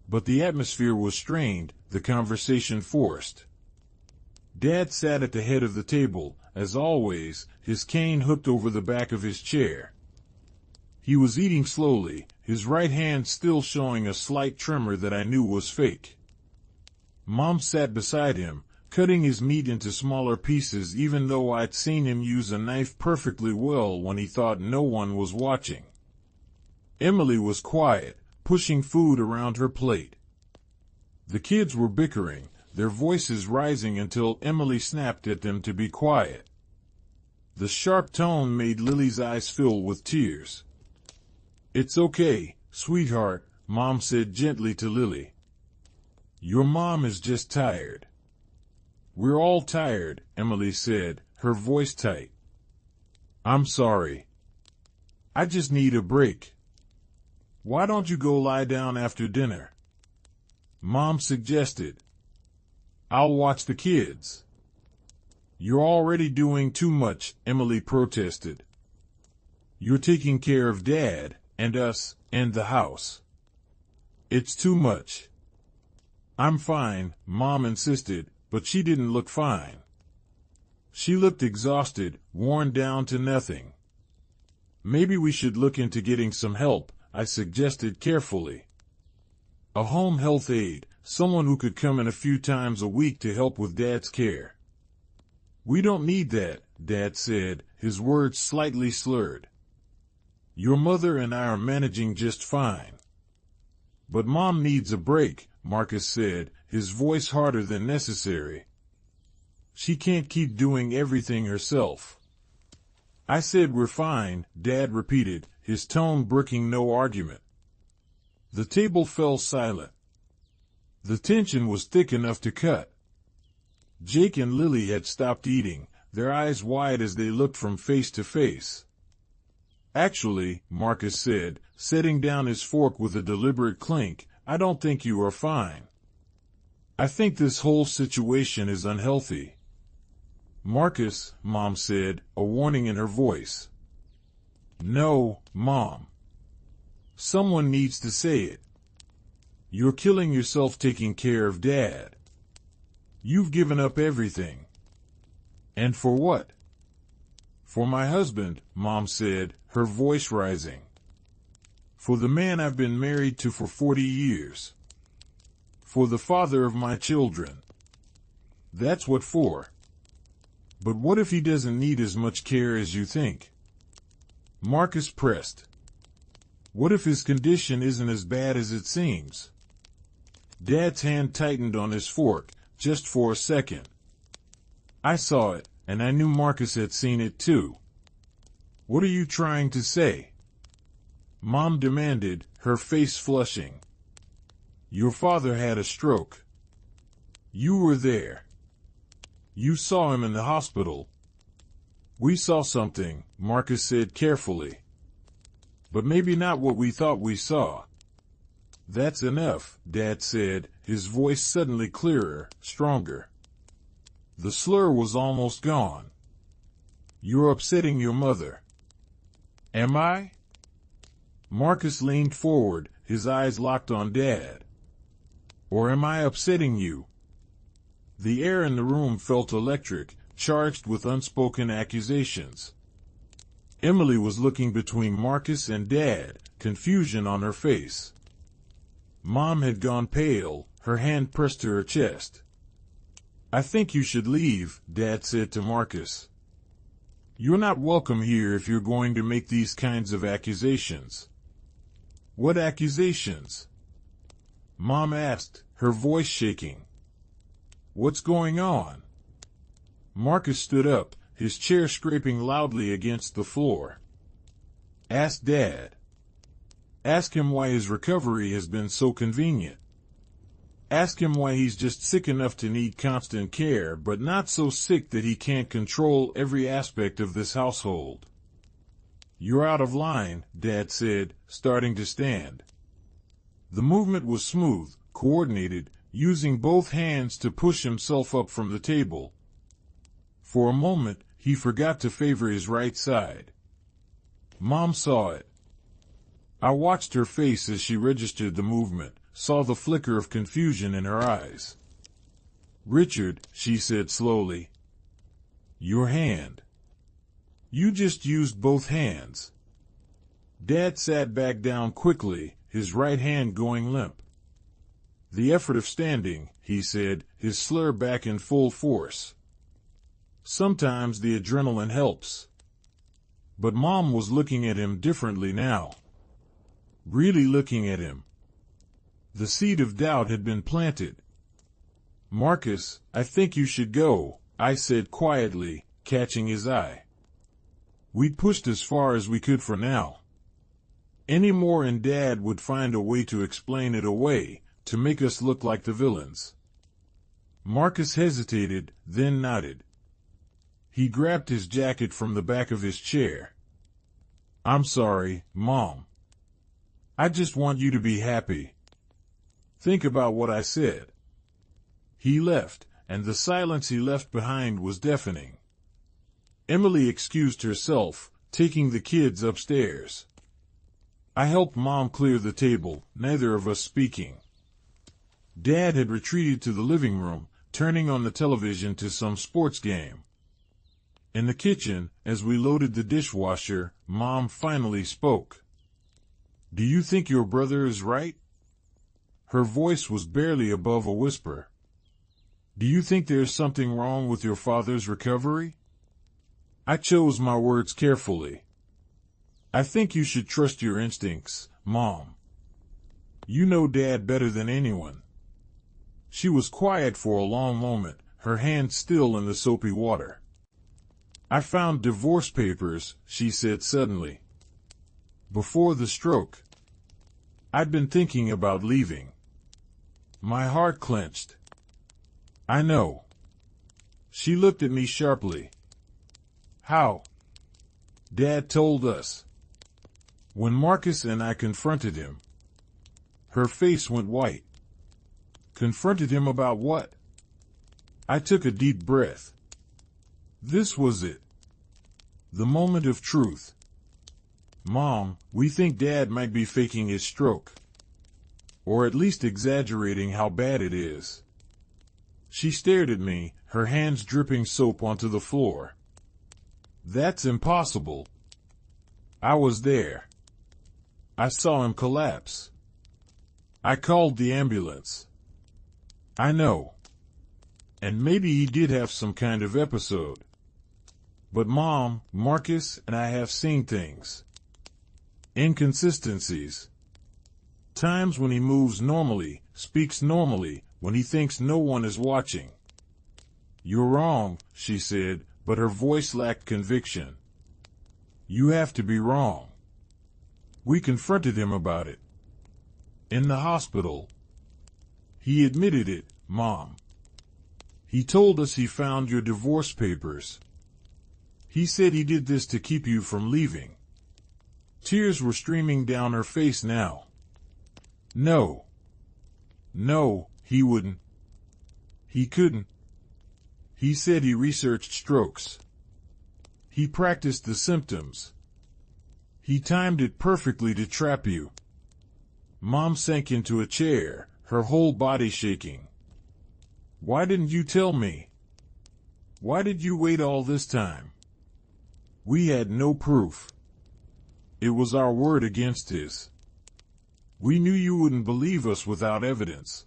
But the atmosphere was strained, the conversation forced. Dad sat at the head of the table, as always, his cane hooked over the back of his chair. He was eating slowly, his right hand still showing a slight tremor that I knew was fake. Mom sat beside him, cutting his meat into smaller pieces even though I'd seen him use a knife perfectly well when he thought no one was watching. Emily was quiet, pushing food around her plate. The kids were bickering, their voices rising until Emily snapped at them to be quiet. The sharp tone made Lily's eyes fill with tears. "It's okay, sweetheart," Mom said gently to Lily. "Your mom is just tired." "We're all tired," Emily said, her voice tight. "I'm sorry. I just need a break." "Why don't you go lie down after dinner?" Mom suggested. "I'll watch the kids." "You're already doing too much," Emily protested. "You're taking care of Dad, and us, and the house. It's too much." "I'm fine," Mom insisted, but she didn't look fine. She looked exhausted, worn down to nothing. "Maybe we should look into getting some help," I suggested carefully. "A home health aide, someone who could come in a few times a week to help with Dad's care." "We don't need that," Dad said, his words slightly slurred. "Your mother and I are managing just fine." "But Mom needs a break," Marcus said, his voice harder than necessary. "She can't keep doing everything herself." "I said we're fine," Dad repeated, his tone brooking no argument. The table fell silent. The tension was thick enough to cut. Jake and Lily had stopped eating, their eyes wide as they looked from face to face. "Actually," Marcus said, setting down his fork with a deliberate clink, "I don't think you are fine. I think this whole situation is unhealthy." "Marcus," Mom said, a warning in her voice. "No, Mom. Someone needs to say it. You're killing yourself taking care of Dad. You've given up everything." "And for what?" "For my husband," Mom said, her voice rising. "For the man I've been married to for 40 years. For the father of my children. That's what for." "But what if he doesn't need as much care as you think?" Marcus pressed. "What if his condition isn't as bad as it seems?" Dad's hand tightened on his fork, just for a second. I saw it, and I knew Marcus had seen it too. "What are you trying to say?" Mom demanded, her face flushing. "Your father had a stroke. You were there. You saw him in the hospital." "We saw something," Marcus said carefully. "But maybe not what we thought we saw." "That's enough," Dad said, his voice suddenly clearer, stronger. The slur was almost gone. "You're upsetting your mother." "Am I?" Marcus leaned forward, his eyes locked on Dad. "Or am I upsetting you?" The air in the room felt electric, charged with unspoken accusations. Emily was looking between Marcus and Dad, confusion on her face. Mom had gone pale, her hand pressed to her chest. "I think you should leave," Dad said to Marcus. "You're not welcome here if you're going to make these kinds of accusations." "What accusations?" Mom asked, her voice shaking. "What's going on?" Marcus stood up, his chair scraping loudly against the floor. "Ask Dad. Ask him why his recovery has been so convenient. Ask him why he's just sick enough to need constant care but not so sick that he can't control every aspect of this household." "You're out of line," Dad said, starting to stand. The movement was smooth, coordinated, using both hands to push himself up from the table. For a moment, He forgot to favor his right side. Mom saw it. I watched her face as she registered the movement, saw the flicker of confusion in her eyes. "Richard," she said slowly. "Your hand. You just used both hands." Dad sat back down quickly, his right hand going limp. "The effort of standing," he said, his slur back in full force. "Sometimes the adrenaline helps." But Mom was looking at him differently now. Really looking at him. The seed of doubt had been planted. "Marcus, I think you should go," I said quietly, catching his eye. We'd pushed as far as we could for now. Any more and Dad would find a way to explain it away, to make us look like the villains. Marcus hesitated, then nodded. He grabbed his jacket from the back of his chair. "I'm sorry, Mom. I just want you to be happy. Think about what I said." He left, and the silence he left behind was deafening. Emily excused herself, taking the kids upstairs. I helped Mom clear the table, neither of us speaking. Dad had retreated to the living room, turning on the television to some sports game. In the kitchen, as we loaded the dishwasher, Mom finally spoke. "Do you think your brother is right?" Her voice was barely above a whisper. "Do you think there's something wrong with your father's recovery?" I chose my words carefully. "I think you should trust your instincts, Mom. You know Dad better than anyone." She was quiet for a long moment, her hand still in the soapy water. "I found divorce papers," she said suddenly. "Before the stroke. I'd been thinking about leaving." My heart clenched. "I know." She looked at me sharply. "How?" "Dad told us." When Marcus and I confronted him. Her face went white. "Confronted him about what?" I took a deep breath. This was it. The moment of truth. "Mom, we think Dad might be faking his stroke. Or at least exaggerating how bad it is." She stared at me, her hands dripping soap onto the floor. "That's impossible." I was there. I saw him collapse. I called the ambulance. I know. And maybe he did have some kind of episode. But Mom, Marcus, and I have seen things. Inconsistencies. Times when he moves normally, speaks normally, when he thinks no one is watching. "You're wrong," she said, but her voice lacked conviction. "You have to be wrong." We confronted him about it. In the hospital. He admitted it, Mom. He told us he found your divorce papers. He said he did this to keep you from leaving. Tears were streaming down her face now. No. No, he wouldn't. He couldn't. He said he researched strokes. He practiced the symptoms. He timed it perfectly to trap you. Mom sank into a chair, her whole body shaking. "Why didn't you tell me? Why did you wait all this time?" We had no proof. It was our word against his. We knew you wouldn't believe us without evidence.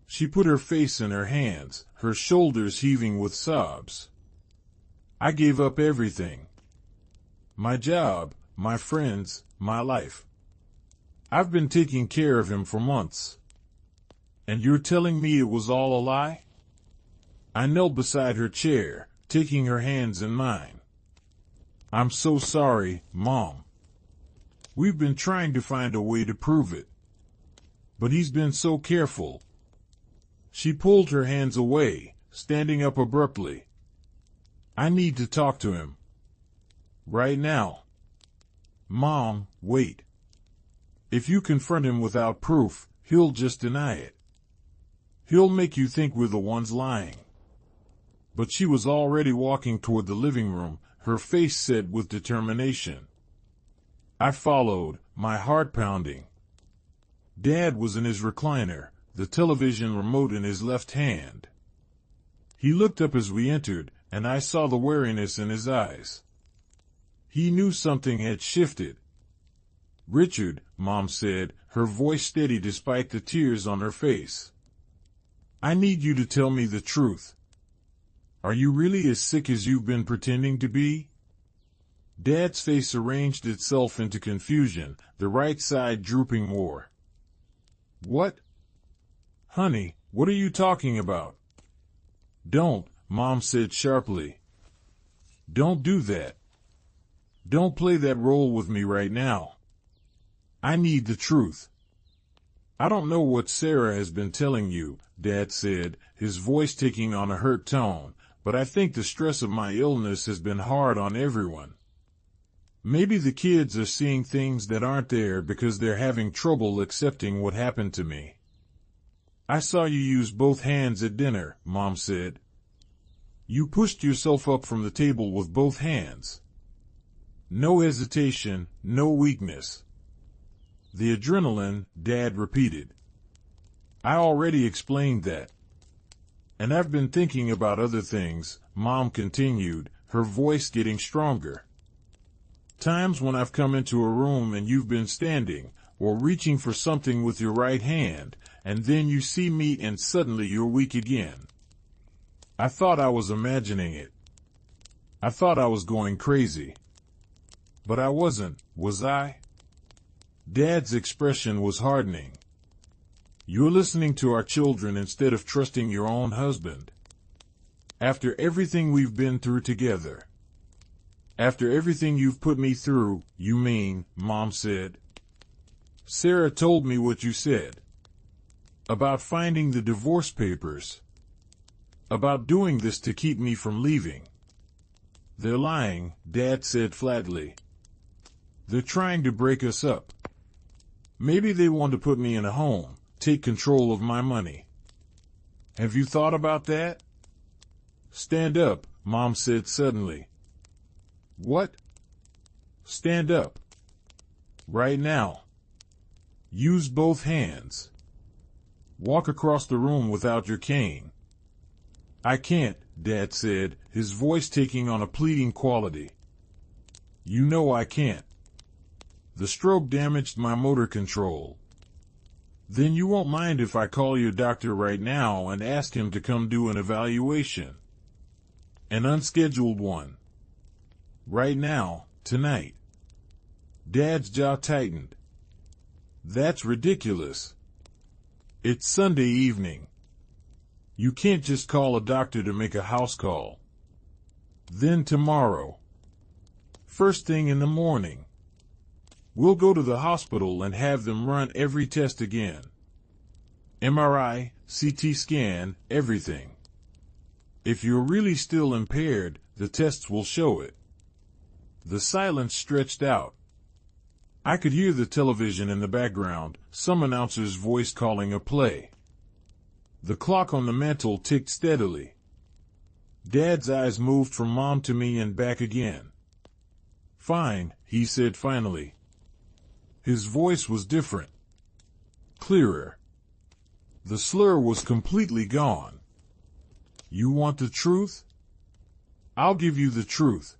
She put her face in her hands, her shoulders heaving with sobs. I gave up everything. My job, my friends, my life. I've been taking care of him for months. And you're telling me it was all a lie? I knelt beside her chair, taking her hands in mine. "I'm so sorry, Mom. We've been trying to find a way to prove it. But he's been so careful." She pulled her hands away, standing up abruptly. "I need to talk to him. Right now." "Mom, wait. If you confront him without proof, he'll just deny it. He'll make you think we're the ones lying." But she was already walking toward the living room, her face set with determination. I followed, my heart pounding. Dad was in his recliner, the television remote in his left hand. He looked up as we entered, and I saw the wariness in his eyes. He knew something had shifted. "Richard," Mom said, her voice steady despite the tears on her face. "I need you to tell me the truth. Are you really as sick as you've been pretending to be?" Dad's face arranged itself into confusion, the right side drooping more. "What? Honey, what are you talking about?" "Don't," Mom said sharply. "Don't do that. Don't play that role with me right now. I need the truth." "I don't know what Sarah has been telling you," Dad said, his voice taking on a hurt tone, "but I think the stress of my illness has been hard on everyone. Maybe the kids are seeing things that aren't there because they're having trouble accepting what happened to me." "I saw you use both hands at dinner," Mom said. "You pushed yourself up from the table with both hands. No hesitation, no weakness." "The adrenaline," Dad repeated. "I already explained that. And I've been thinking about other things," Mom continued, her voice getting stronger. "Times when I've come into a room and you've been standing, or reaching for something with your right hand, and then you see me and suddenly you're weak again. I thought I was imagining it. I thought I was going crazy. But I wasn't, was I?" Dad's expression was hardening. "You're listening to our children instead of trusting your own husband. After everything we've been through together. After everything you've put me through, you mean," Mom said. "Sarah told me what you said. About finding the divorce papers. About doing this to keep me from leaving." "They're lying," Dad said flatly. "They're trying to break us up. Maybe they want to put me in a home, take control of my money. Have you thought about that?" "Stand up," Mom said suddenly. "What?" "Stand up. Right now. Use both hands. Walk across the room without your cane." "I can't," Dad said, his voice taking on a pleading quality. "You know I can't. The stroke damaged my motor control." "Then you won't mind if I call your doctor right now and ask him to come do an evaluation? An unscheduled one. Right now, tonight." Dad's jaw tightened. "That's ridiculous. It's Sunday evening. You can't just call a doctor to make a house call. Then tomorrow. First thing in the morning. We'll go to the hospital and have them run every test again. MRI, CT scan, everything. If you're really still impaired, the tests will show it." The silence stretched out. I could hear the television in the background, some announcer's voice calling a play. The clock on the mantel ticked steadily. Dad's eyes moved from Mom to me and back again. "Fine," he said finally. His voice was different. Clearer. The slur was completely gone. "You want the truth? I'll give you the truth."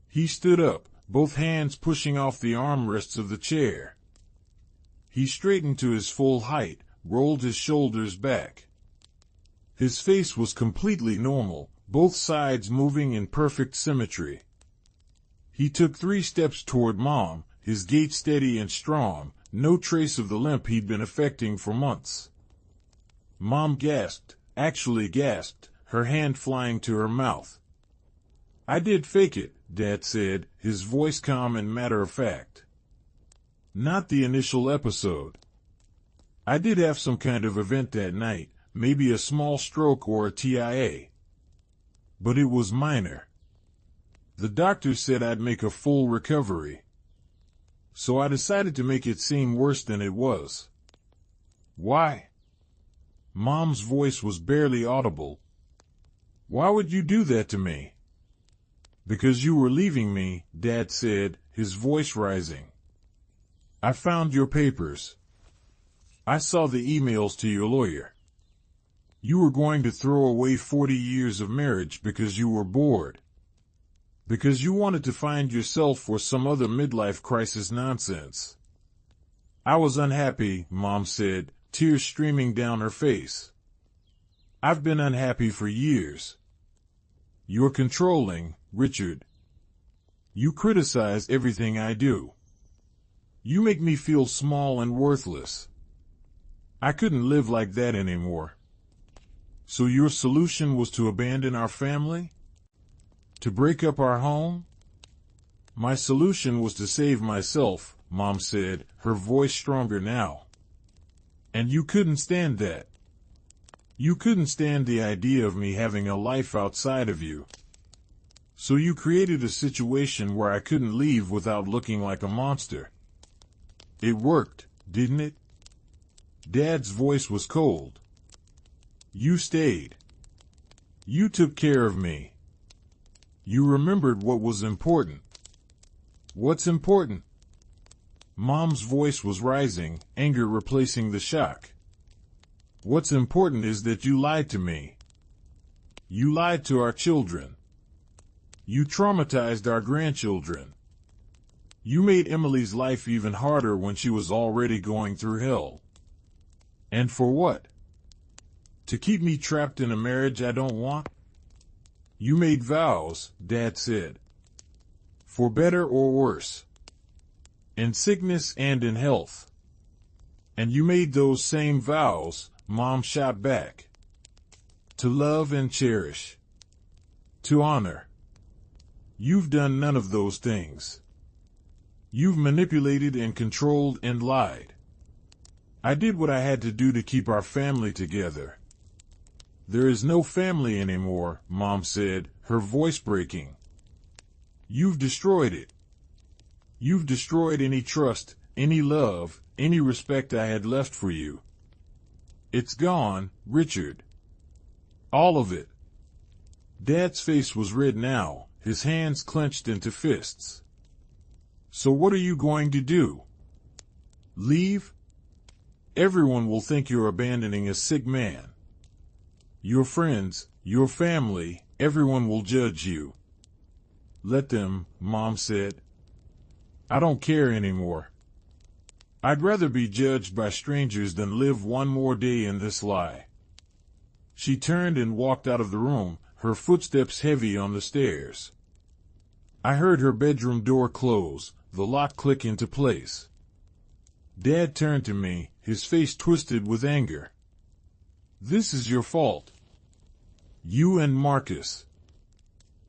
He stood up, both hands pushing off the armrests of the chair. He straightened to his full height, rolled his shoulders back. His face was completely normal, both sides moving in perfect symmetry. He took 3 steps toward Mom, his gait steady and strong, no trace of the limp he'd been affecting for months. Mom gasped, actually gasped, her hand flying to her mouth. "I did fake it," Dad said, his voice calm and matter-of-fact. "Not the initial episode. I did have some kind of event that night, maybe a small stroke or a TIA. But it was minor. The doctor said I'd make a full recovery. So I decided to make it seem worse than it was." "Why?" Mom's voice was barely audible. Why would you do that to me? Because you were leaving me, Dad said, his voice rising. I found your papers. I saw the emails to your lawyer. You were going to throw away 40 years of marriage because you were bored. Because you wanted to find yourself or some other midlife crisis nonsense. I was unhappy, Mom said, tears streaming down her face. I've been unhappy for years. You're controlling, Richard. You criticize everything I do. You make me feel small and worthless. I couldn't live like that anymore. So your solution was to abandon our family? To break up our home? My solution was to save myself, Mom said, her voice stronger now. And you couldn't stand that. You couldn't stand the idea of me having a life outside of you. So you created a situation where I couldn't leave without looking like a monster. It worked, didn't it? Dad's voice was cold. You stayed. You took care of me. You remembered what was important. What's important? Mom's voice was rising, anger replacing the shock. What's important is that you lied to me. You lied to our children. You traumatized our grandchildren. You made Emily's life even harder when she was already going through hell. And for what? To keep me trapped in a marriage I don't want? You made vows, Dad said. For better or worse. In sickness and in health. And you made those same vows, Mom shot back. To love and cherish. To honor. You've done none of those things. You've manipulated and controlled and lied. I did what I had to do to keep our family together. There is no family anymore, Mom said, her voice breaking. You've destroyed it. You've destroyed any trust, any love, any respect I had left for you. It's gone, Richard. All of it. Dad's face was red now, his hands clenched into fists. So what are you going to do? Leave? Everyone will think you're abandoning a sick man. Your friends, your family, everyone will judge you. Let them, Mom said. I don't care anymore. I'd rather be judged by strangers than live one more day in this lie. She turned and walked out of the room, her footsteps heavy on the stairs. I heard her bedroom door close, the lock click into place. Dad turned to me, his face twisted with anger. This is your fault. You and Marcus.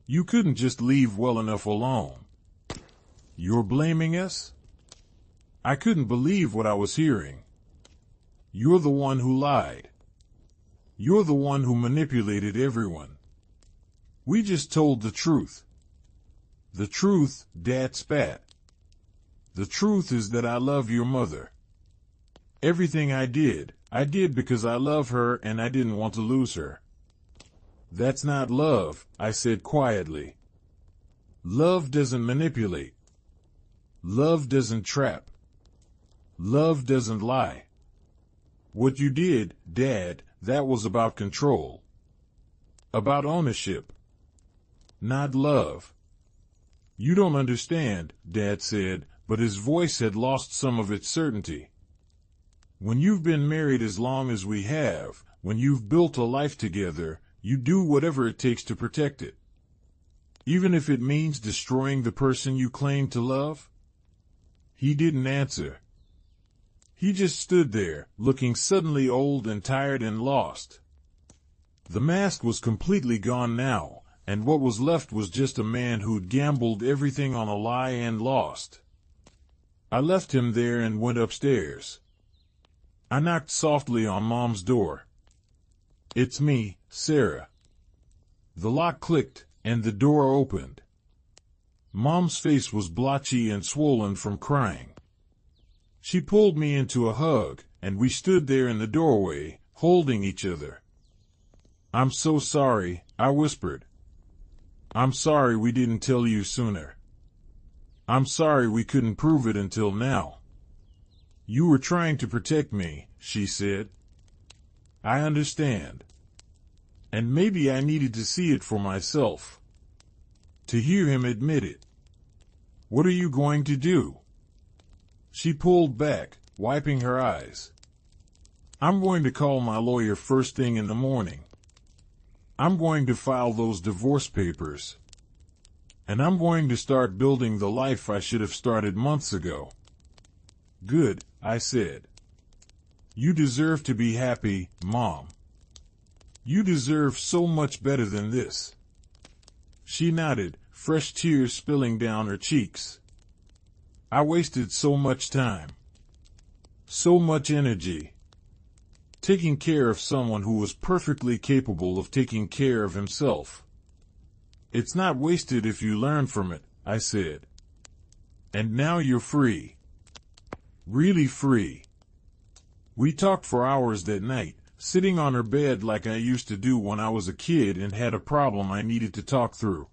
You couldn't just leave well enough alone. You're blaming us? I couldn't believe what I was hearing. You're the one who lied. You're the one who manipulated everyone. We just told the truth. The truth, Dad spat. The truth is that I love your mother. Everything I did because I love her and I didn't want to lose her. That's not love, I said quietly. Love doesn't manipulate. Love doesn't trap. Love doesn't lie. What you did, Dad, that was about control. About ownership. Not love. You don't understand, Dad said, but his voice had lost some of its certainty. When you've been married as long as we have, when you've built a life together, you do whatever it takes to protect it. Even if it means destroying the person you claim to love? He didn't answer. He just stood there, looking suddenly old and tired and lost. The mask was completely gone now, and what was left was just a man who'd gambled everything on a lie and lost. I left him there and went upstairs. I knocked softly on Mom's door. It's me, Sarah. The lock clicked, and the door opened. Mom's face was blotchy and swollen from crying. She pulled me into a hug, and we stood there in the doorway, holding each other. I'm so sorry, I whispered. I'm sorry we didn't tell you sooner. I'm sorry we couldn't prove it until now. You were trying to protect me, she said. I understand. And maybe I needed to see it for myself. To hear him admit it. What are you going to do? She pulled back, wiping her eyes. I'm going to call my lawyer first thing in the morning. I'm going to file those divorce papers. And I'm going to start building the life I should have started months ago. Good, I said. You deserve to be happy, Mom. You deserve so much better than this. She nodded, fresh tears spilling down her cheeks. I wasted so much time. So much energy. Taking care of someone who was perfectly capable of taking care of himself. It's not wasted if you learn from it, I said. And now you're free. Really free. We talked for hours that night, sitting on her bed like I used to do when I was a kid and had a problem I needed to talk through.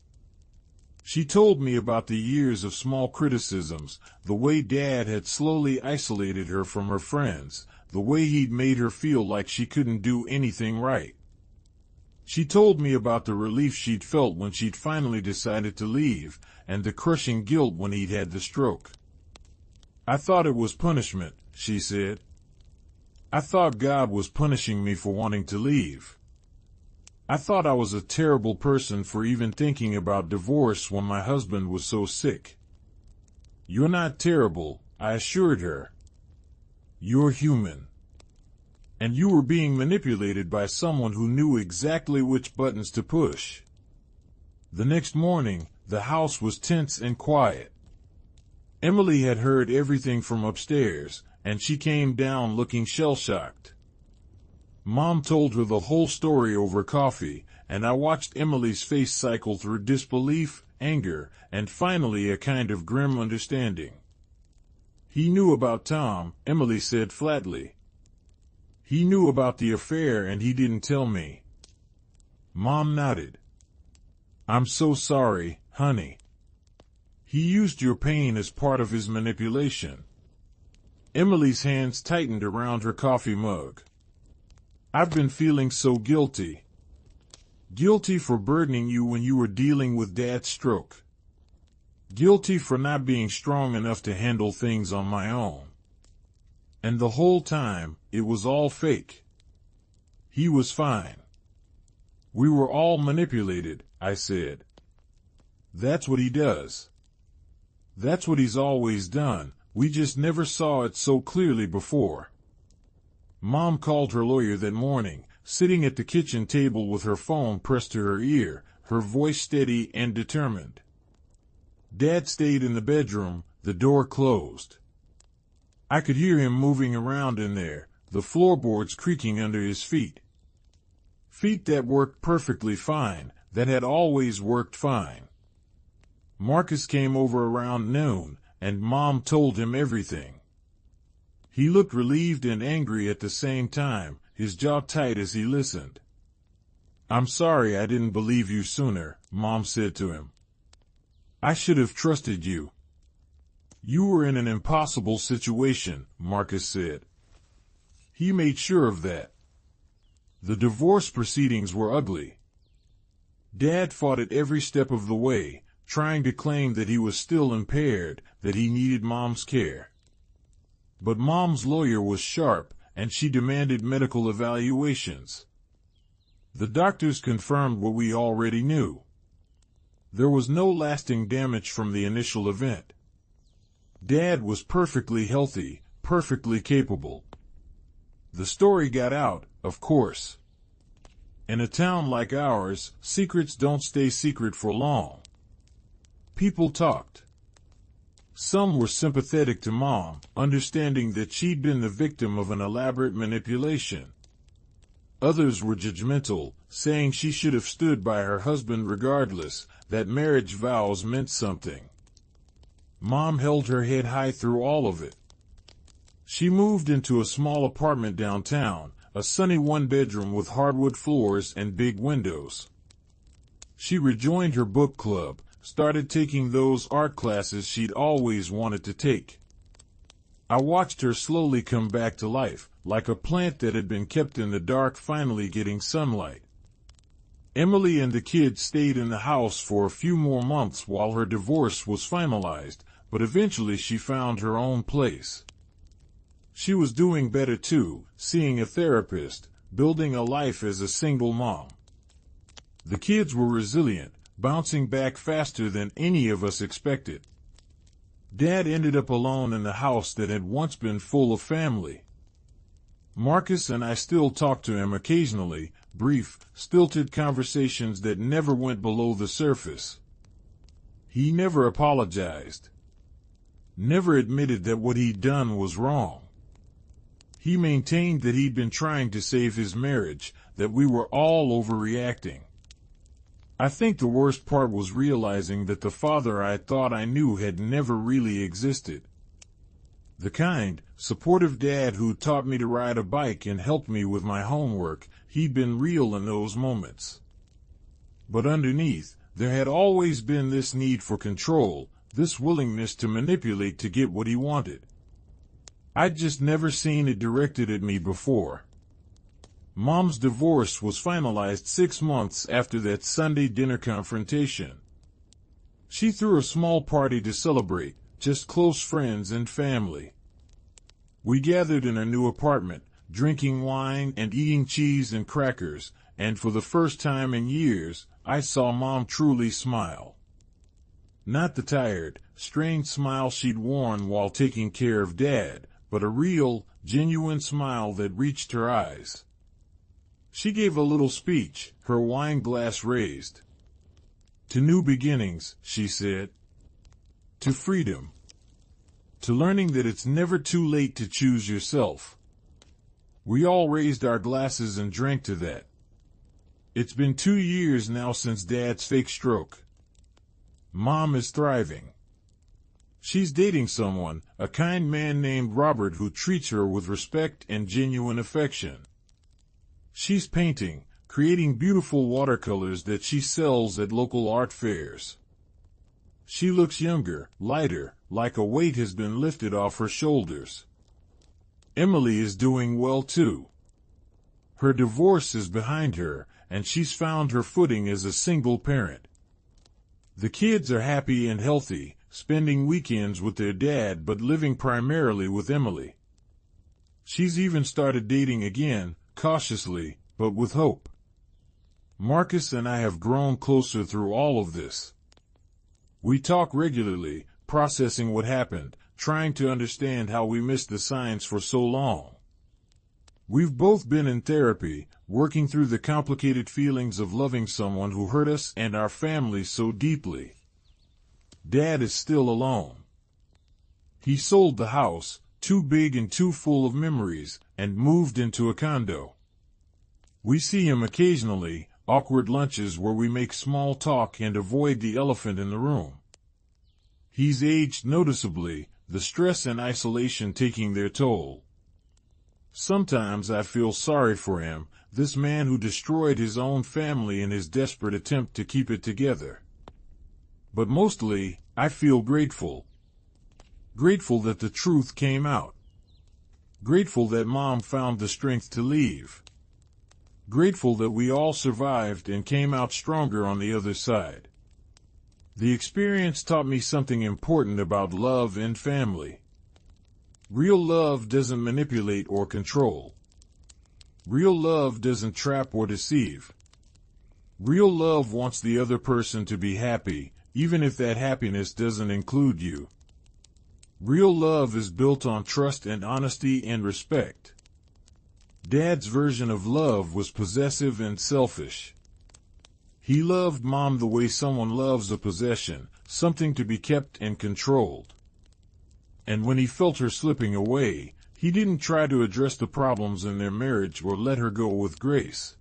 She told me about the years of small criticisms, the way Dad had slowly isolated her from her friends, the way he'd made her feel like she couldn't do anything right. She told me about the relief she'd felt when she'd finally decided to leave, and the crushing guilt when he'd had the stroke. I thought it was punishment, she said. I thought God was punishing me for wanting to leave. I thought I was a terrible person for even thinking about divorce when my husband was so sick. You're not terrible, I assured her. You're human. And you were being manipulated by someone who knew exactly which buttons to push. The next morning, the house was tense and quiet. Emily had heard everything from upstairs, and she came down looking shell-shocked. Mom told her the whole story over coffee, and I watched Emily's face cycle through disbelief, anger, and finally a kind of grim understanding. He knew about Tom, Emily said flatly. He knew about the affair and he didn't tell me. Mom nodded. I'm so sorry, honey. He used your pain as part of his manipulation. Emily's hands tightened around her coffee mug. I've been feeling so guilty. Guilty for burdening you when you were dealing with Dad's stroke. Guilty for not being strong enough to handle things on my own. And the whole time, it was all fake. He was fine. We were all manipulated, I said. That's what he does. That's what he's always done, we just never saw it so clearly before. Mom called her lawyer that morning, sitting at the kitchen table with her phone pressed to her ear, her voice steady and determined. Dad stayed in the bedroom, the door closed. I could hear him moving around in there, the floorboards creaking under his feet. Feet that worked perfectly fine, that had always worked fine. Marcus came over around noon, and Mom told him everything. He looked relieved and angry at the same time, his jaw tight as he listened. I'm sorry I didn't believe you sooner, Mom said to him. I should have trusted you. You were in an impossible situation, Marcus said. He made sure of that. The divorce proceedings were ugly. Dad fought it every step of the way, trying to claim that he was still impaired, that he needed Mom's care. But Mom's lawyer was sharp, and she demanded medical evaluations. The doctors confirmed what we already knew. There was no lasting damage from the initial event. Dad was perfectly healthy, perfectly capable. The story got out, of course. In a town like ours, secrets don't stay secret for long. People talked. Some were sympathetic to Mom, understanding that she'd been the victim of an elaborate manipulation. Others were judgmental, saying she should have stood by her husband regardless, that marriage vows meant something. Mom held her head high through all of it. She moved into a small apartment downtown, a sunny one-bedroom with hardwood floors and big windows. She rejoined her book club, started taking those art classes she'd always wanted to take. I watched her slowly come back to life, like a plant that had been kept in the dark finally getting sunlight. Emily and the kids stayed in the house for a few more months while her divorce was finalized, but eventually she found her own place. She was doing better too, seeing a therapist, building a life as a single mom. The kids were resilient, bouncing back faster than any of us expected. Dad ended up alone in the house that had once been full of family. Marcus and I still talk to him occasionally, brief, stilted conversations that never went below the surface. He never apologized. Never admitted that what he'd done was wrong. He maintained that he'd been trying to save his marriage, that we were all overreacting. I think the worst part was realizing that the father I thought I knew had never really existed. The kind, supportive dad who taught me to ride a bike and helped me with my homework, he'd been real in those moments. But underneath, there had always been this need for control, this willingness to manipulate to get what he wanted. I'd just never seen it directed at me before. Mom's divorce was finalized 6 months after that Sunday dinner confrontation. She threw a small party to celebrate, just close friends and family. We gathered in her new apartment, drinking wine and eating cheese and crackers, and for the first time in years, I saw Mom truly smile. Not the tired, strained smile she'd worn while taking care of Dad, but a real, genuine smile that reached her eyes. She gave a little speech, her wine glass raised. To new beginnings, she said. To freedom. To learning that it's never too late to choose yourself. We all raised our glasses and drank to that. It's been 2 years now since Dad's fake stroke. Mom is thriving. She's dating someone, a kind man named Robert who treats her with respect and genuine affection. She's painting, creating beautiful watercolors that she sells at local art fairs. She looks younger, lighter, like a weight has been lifted off her shoulders. Emily is doing well too. Her divorce is behind her, and she's found her footing as a single parent. The kids are happy and healthy, spending weekends with their dad but living primarily with Emily. She's even started dating again, cautiously, but with hope. Marcus and I have grown closer through all of this. We talk regularly, processing what happened, trying to understand how we missed the signs for so long. We've both been in therapy, working through the complicated feelings of loving someone who hurt us and our family so deeply. Dad is still alone. He sold the house, too big and too full of memories, and moved into a condo. We see him occasionally, awkward lunches where we make small talk and avoid the elephant in the room. He's aged noticeably, the stress and isolation taking their toll. Sometimes I feel sorry for him, this man who destroyed his own family in his desperate attempt to keep it together. But mostly, I feel grateful. Grateful that the truth came out. Grateful that Mom found the strength to leave. Grateful that we all survived and came out stronger on the other side. The experience taught me something important about love and family. Real love doesn't manipulate or control. Real love doesn't trap or deceive. Real love wants the other person to be happy, even if that happiness doesn't include you. Real love is built on trust and honesty and respect. Dad's version of love was possessive and selfish. He loved Mom the way someone loves a possession, something to be kept and controlled. And when he felt her slipping away, he didn't try to address the problems in their marriage or let her go with grace.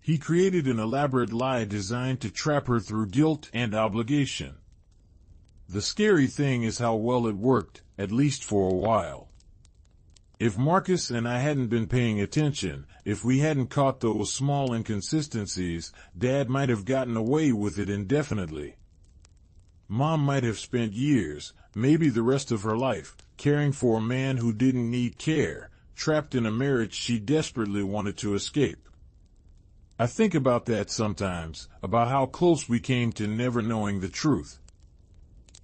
He created an elaborate lie designed to trap her through guilt and obligation. The scary thing is how well it worked, at least for a while. If Marcus and I hadn't been paying attention, if we hadn't caught those small inconsistencies, Dad might have gotten away with it indefinitely. Mom might have spent years, maybe the rest of her life, caring for a man who didn't need care, trapped in a marriage she desperately wanted to escape. I think about that sometimes, about how close we came to never knowing the truth.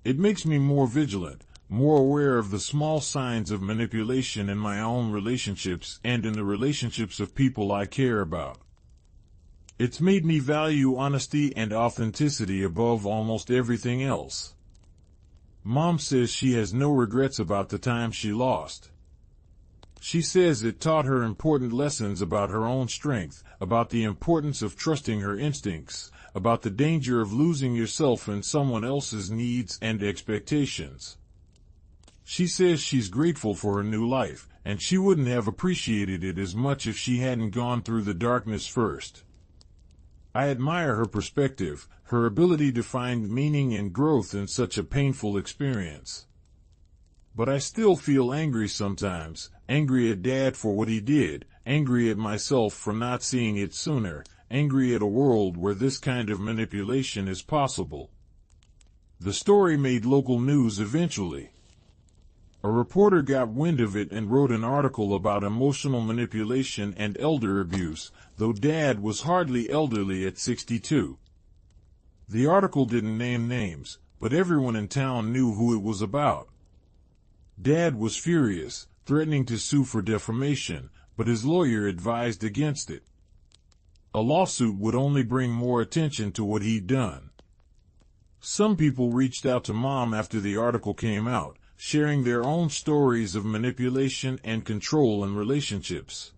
It makes me more vigilant, more aware of the small signs of manipulation in my own relationships and in the relationships of people I care about. It's made me value honesty and authenticity above almost everything else. Mom says she has no regrets about the time she lost. She says it taught her important lessons about her own strength, about the importance of trusting her instincts, about the danger of losing yourself in someone else's needs and expectations. She says she's grateful for her new life, and she wouldn't have appreciated it as much if she hadn't gone through the darkness first. I admire her perspective, her ability to find meaning and growth in such a painful experience. But I still feel angry sometimes, angry at Dad for what he did, angry at myself for not seeing it sooner, angry at a world where this kind of manipulation is possible. The story made local news eventually. A reporter got wind of it and wrote an article about emotional manipulation and elder abuse, though Dad was hardly elderly at 62. The article didn't name names, but everyone in town knew who it was about. Dad was furious, threatening to sue for defamation, but his lawyer advised against it. A lawsuit would only bring more attention to what he'd done. Some people reached out to Mom after the article came out, sharing their own stories of manipulation and control in relationships.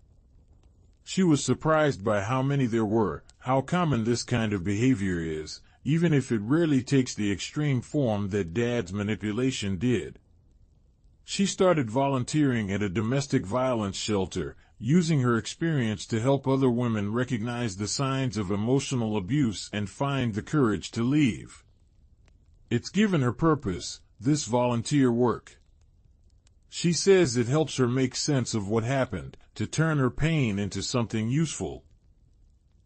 She was surprised by how many there were, how common this kind of behavior is, even if it rarely takes the extreme form that Dad's manipulation did. She started volunteering at a domestic violence shelter, using her experience to help other women recognize the signs of emotional abuse and find the courage to leave. It's given her purpose, this volunteer work. She says it helps her make sense of what happened, to turn her pain into something useful.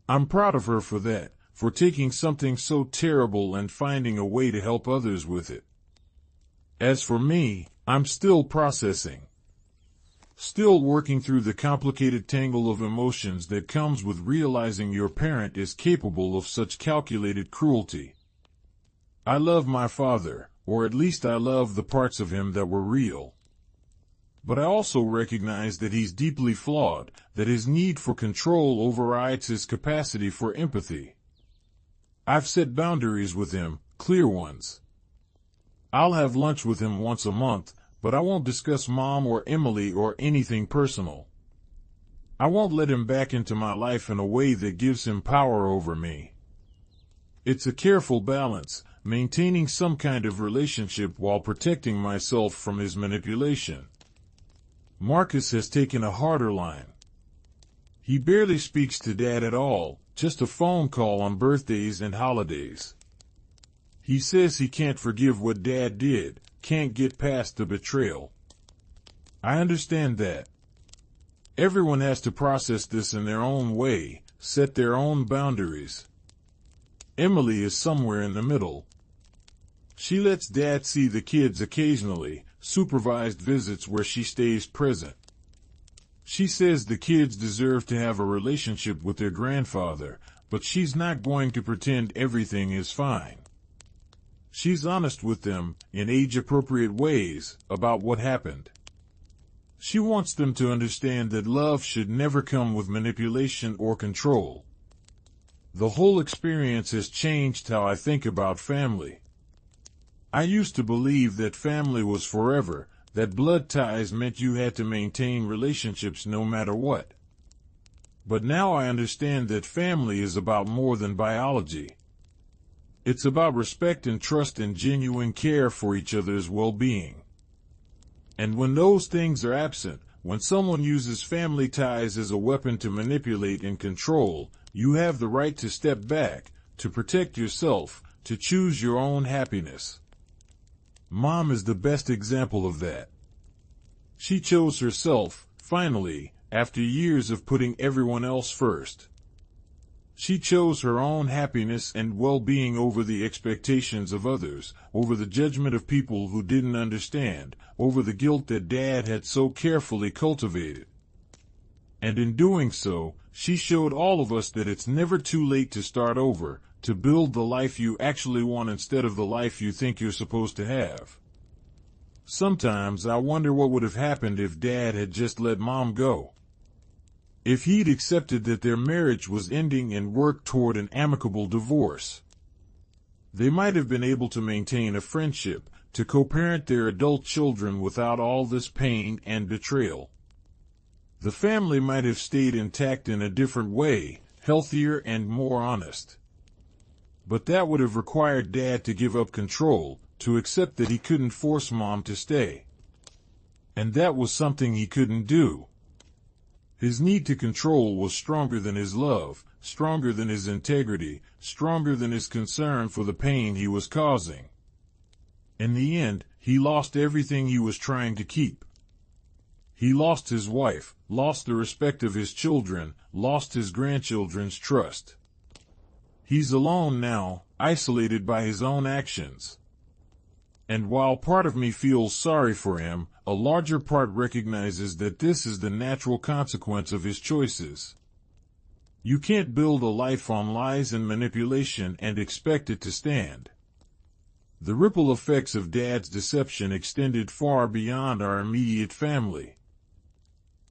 I'm proud of her for that, for taking something so terrible and finding a way to help others with it. As for me, I'm still processing. Still working through the complicated tangle of emotions that comes with realizing your parent is capable of such calculated cruelty. I love my father, or at least I love the parts of him that were real. But I also recognize that he's deeply flawed, that his need for control overrides his capacity for empathy. I've set boundaries with him, clear ones. I'll have lunch with him once a month, but I won't discuss Mom or Emily or anything personal. I won't let him back into my life in a way that gives him power over me. It's a careful balance, maintaining some kind of relationship while protecting myself from his manipulation. Marcus has taken a harder line. He barely speaks to Dad at all, just a phone call on birthdays and holidays. He says he can't forgive what Dad did, can't get past the betrayal. I understand that. Everyone has to process this in their own way, set their own boundaries. Emily is somewhere in the middle. She lets Dad see the kids occasionally, supervised visits where she stays present. She says the kids deserve to have a relationship with their grandfather, but she's not going to pretend everything is fine. She's honest with them, in age-appropriate ways, about what happened. She wants them to understand that love should never come with manipulation or control. The whole experience has changed how I think about family. I used to believe that family was forever, that blood ties meant you had to maintain relationships no matter what. But now I understand that family is about more than biology. It's about respect and trust and genuine care for each other's well-being. And when those things are absent, when someone uses family ties as a weapon to manipulate and control, you have the right to step back, to protect yourself, to choose your own happiness. Mom is the best example of that. She chose herself, finally, after years of putting everyone else first. She chose her own happiness and well-being over the expectations of others, over the judgment of people who didn't understand, over the guilt that Dad had so carefully cultivated. And in doing so, she showed all of us that it's never too late to start over, to build the life you actually want instead of the life you think you're supposed to have. Sometimes I wonder what would have happened if Dad had just let Mom go. If he'd accepted that their marriage was ending and worked toward an amicable divorce. They might have been able to maintain a friendship, to co-parent their adult children without all this pain and betrayal. The family might have stayed intact in a different way, healthier and more honest. But that would have required Dad to give up control, to accept that he couldn't force Mom to stay. And that was something he couldn't do. His need to control was stronger than his love, stronger than his integrity, stronger than his concern for the pain he was causing. In the end, he lost everything he was trying to keep. He lost his wife, lost the respect of his children, lost his grandchildren's trust. He's alone now, isolated by his own actions. And while part of me feels sorry for him, a larger part recognizes that this is the natural consequence of his choices. You can't build a life on lies and manipulation and expect it to stand. The ripple effects of Dad's deception extended far beyond our immediate family.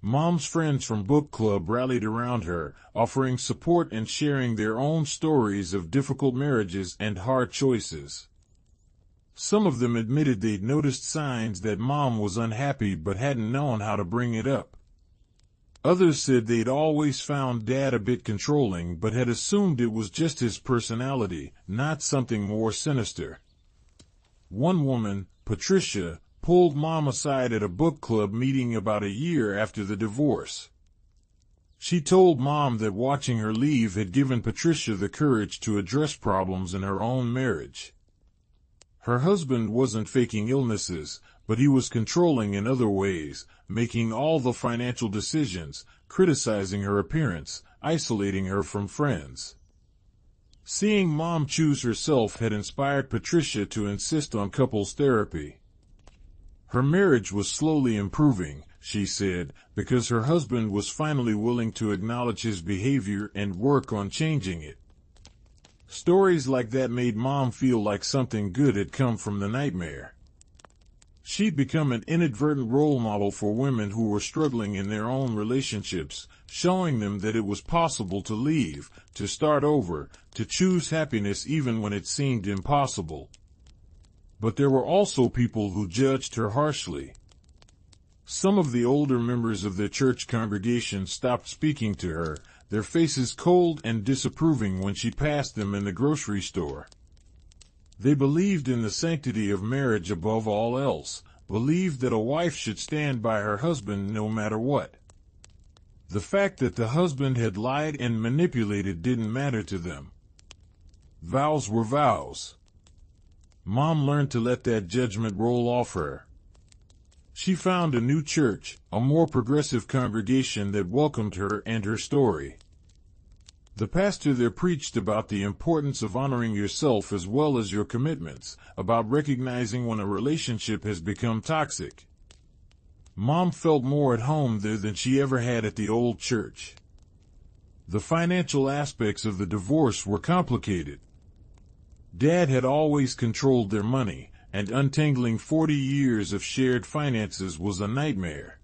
Mom's friends from book club rallied around her, offering support and sharing their own stories of difficult marriages and hard choices. Some of them admitted they'd noticed signs that Mom was unhappy but hadn't known how to bring it up. Others said they'd always found Dad a bit controlling but had assumed it was just his personality, not something more sinister. One woman, Patricia, pulled Mom aside at a book club meeting about a year after the divorce. She told Mom that watching her leave had given Patricia the courage to address problems in her own marriage. Her husband wasn't faking illnesses, but he was controlling in other ways, making all the financial decisions, criticizing her appearance, isolating her from friends. Seeing Mom choose herself had inspired Patricia to insist on couples therapy. Her marriage was slowly improving, she said, because her husband was finally willing to acknowledge his behavior and work on changing it. Stories like that made Mom feel like something good had come from the nightmare. She'd become an inadvertent role model for women who were struggling in their own relationships, showing them that it was possible to leave, to start over, to choose happiness even when it seemed impossible. But there were also people who judged her harshly. Some of the older members of the church congregation stopped speaking to her, their faces cold and disapproving when she passed them in the grocery store. They believed in the sanctity of marriage above all else, believed that a wife should stand by her husband no matter what. The fact that the husband had lied and manipulated didn't matter to them. Vows were vows. Mom learned to let that judgment roll off her. She found a new church, a more progressive congregation that welcomed her and her story. The pastor there preached about the importance of honoring yourself as well as your commitments, about recognizing when a relationship has become toxic. Mom felt more at home there than she ever had at the old church. The financial aspects of the divorce were complicated. Dad had always controlled their money, and untangling 40 years of shared finances was a nightmare.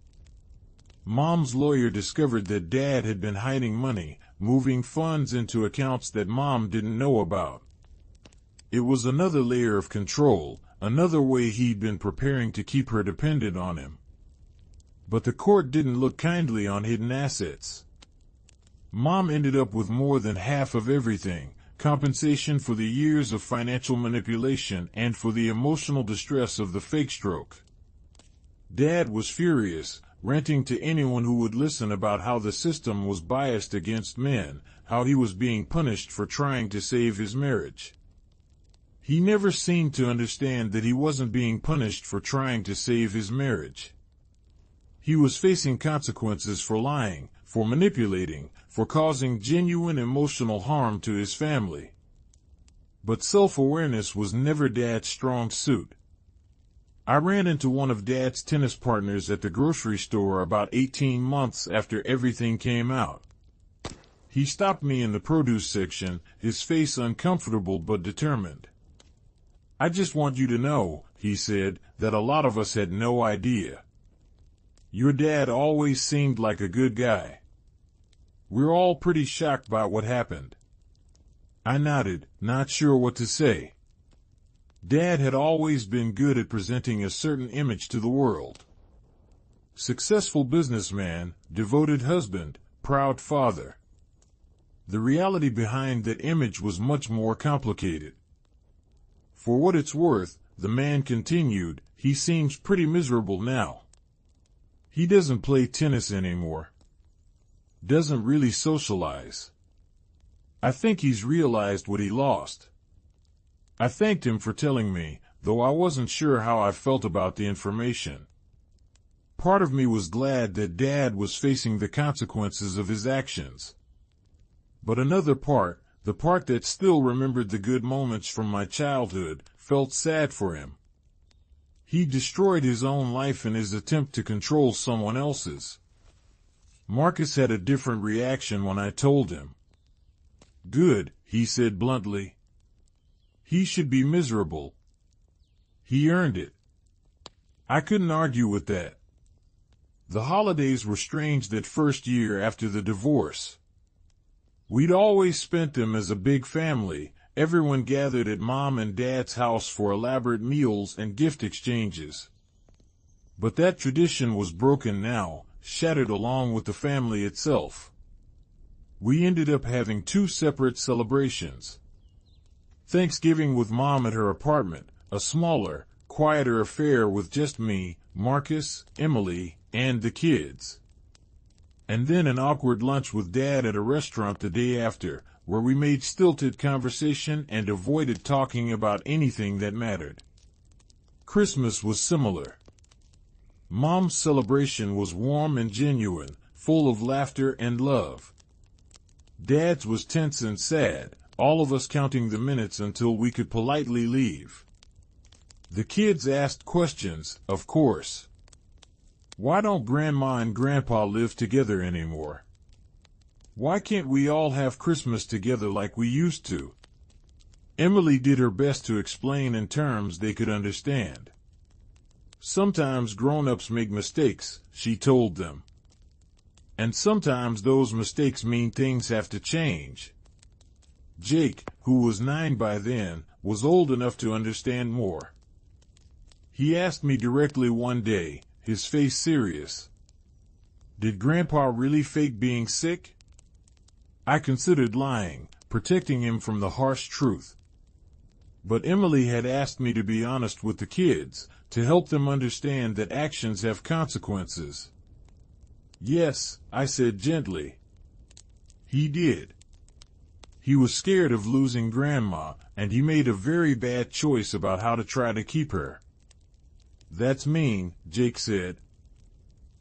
Mom's lawyer discovered that Dad had been hiding money, moving funds into accounts that Mom didn't know about. It was another layer of control, another way he'd been preparing to keep her dependent on him. But the court didn't look kindly on hidden assets. Mom ended up with more than half of everything, compensation for the years of financial manipulation and for the emotional distress of the fake stroke. Dad was furious, ranting to anyone who would listen about how the system was biased against men, how he was being punished for trying to save his marriage. He never seemed to understand that he wasn't being punished for trying to save his marriage. He was facing consequences for lying, for manipulating, for causing genuine emotional harm to his family. But self-awareness was never Dad's strong suit. I ran into one of Dad's tennis partners at the grocery store about 18 months after everything came out. He stopped me in the produce section, his face uncomfortable but determined. "I just want you to know," he said, "that a lot of us had no idea. Your dad always seemed like a good guy. We're all pretty shocked by what happened." I nodded, not sure what to say. Dad had always been good at presenting a certain image to the world. Successful businessman, devoted husband, proud father. The reality behind that image was much more complicated. For what it's worth, the man continued, he seems pretty miserable now. He doesn't play tennis anymore. Doesn't really socialize. I think he's realized what he lost. I thanked him for telling me, though I wasn't sure how I felt about the information. Part of me was glad that Dad was facing the consequences of his actions. But another part, the part that still remembered the good moments from my childhood, felt sad for him. He destroyed his own life in his attempt to control someone else's. Marcus had a different reaction when I told him. "Good," he said bluntly. "He should be miserable. He earned it." I couldn't argue with that. The holidays were strange that first year after the divorce. We'd always spent them as a big family, everyone gathered at Mom and Dad's house for elaborate meals and gift exchanges. But that tradition was broken now, shattered along with the family itself. We ended up having two separate celebrations. Thanksgiving with Mom at her apartment, a smaller, quieter affair with just me, Marcus, Emily, and the kids. And then an awkward lunch with Dad at a restaurant the day after, where we made stilted conversation and avoided talking about anything that mattered. Christmas was similar. Mom's celebration was warm and genuine, full of laughter and love. Dad's was tense and sad, all of us counting the minutes until we could politely leave. The kids asked questions, of course. Why don't Grandma and Grandpa live together anymore? Why can't we all have Christmas together like we used to? Emily did her best to explain in terms they could understand. Sometimes grown-ups make mistakes, she told them. And sometimes those mistakes mean things have to change. Jake, who was 9 by then, was old enough to understand more. He asked me directly one day, his face serious. "Did Grandpa really fake being sick?" I considered lying, protecting him from the harsh truth. But Emily had asked me to be honest with the kids, to help them understand that actions have consequences. "Yes," I said gently. "He did. He was scared of losing Grandma, and he made a very bad choice about how to try to keep her." "That's mean," Jake said.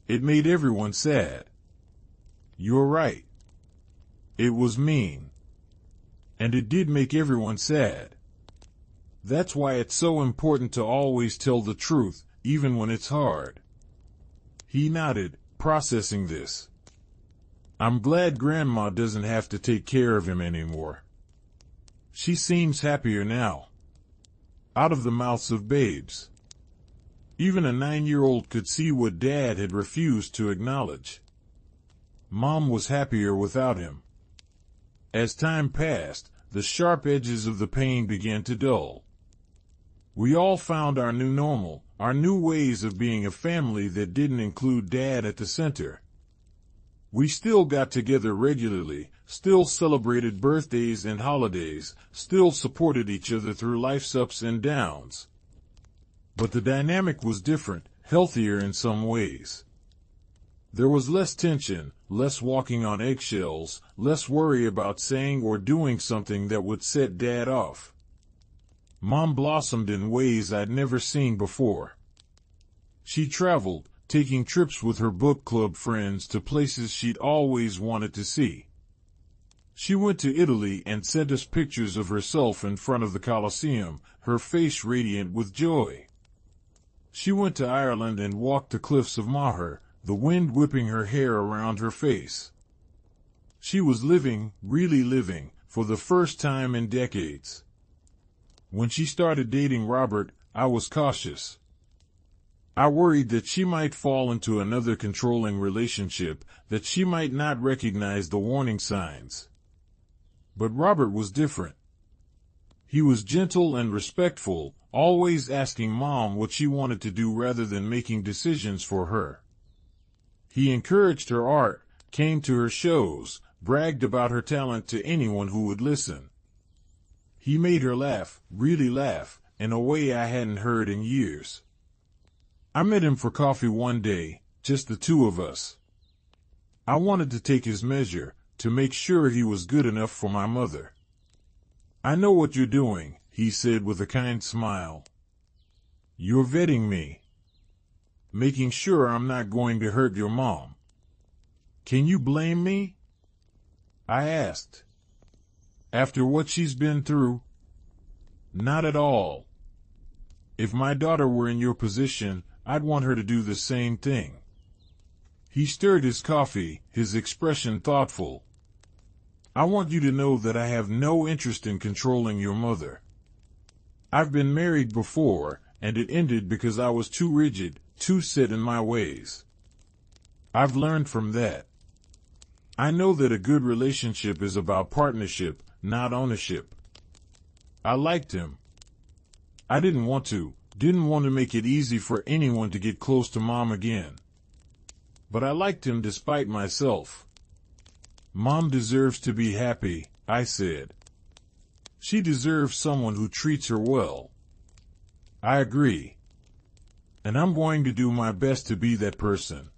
"It made everyone sad." "You're right. It was mean. And it did make everyone sad. That's why it's so important to always tell the truth, even when it's hard." He nodded, processing this. "I'm glad Grandma doesn't have to take care of him anymore. She seems happier now." Out of the mouths of babes. Even a 9-year-old could see what Dad had refused to acknowledge. Mom was happier without him. As time passed, the sharp edges of the pain began to dull. We all found our new normal, our new ways of being a family that didn't include Dad at the center. We still got together regularly, still celebrated birthdays and holidays, still supported each other through life's ups and downs. But the dynamic was different, healthier in some ways. There was less tension, less walking on eggshells, less worry about saying or doing something that would set Dad off. Mom blossomed in ways I'd never seen before. She traveled, taking trips with her book club friends to places she'd always wanted to see. She went to Italy and sent us pictures of herself in front of the Colosseum, her face radiant with joy. She went to Ireland and walked the cliffs of Moher, the wind whipping her hair around her face. She was living, really living, for the first time in decades. When she started dating Robert, I was cautious. I worried that she might fall into another controlling relationship, that she might not recognize the warning signs. But Robert was different. He was gentle and respectful, always asking Mom what she wanted to do rather than making decisions for her. He encouraged her art, came to her shows, bragged about her talent to anyone who would listen. He made her laugh, really laugh, in a way I hadn't heard in years. I met him for coffee one day, just the two of us. I wanted to take his measure, to make sure he was good enough for my mother. "I know what you're doing," he said with a kind smile. "You're vetting me. Making sure I'm not going to hurt your mom. Can you blame me?" I asked. "After what she's been through?" "Not at all. If my daughter were in your position, I'd want her to do the same thing." He stirred his coffee, his expression thoughtful. "I want you to know that I have no interest in controlling your mother. I've been married before, and it ended because I was too rigid, too set in my ways. I've learned from that. I know that a good relationship is about partnership, not ownership." I liked him. I didn't want to make it easy for anyone to get close to Mom again. But I liked him despite myself. "Mom deserves to be happy," I said. "She deserves someone who treats her well." "I agree. And I'm going to do my best to be that person.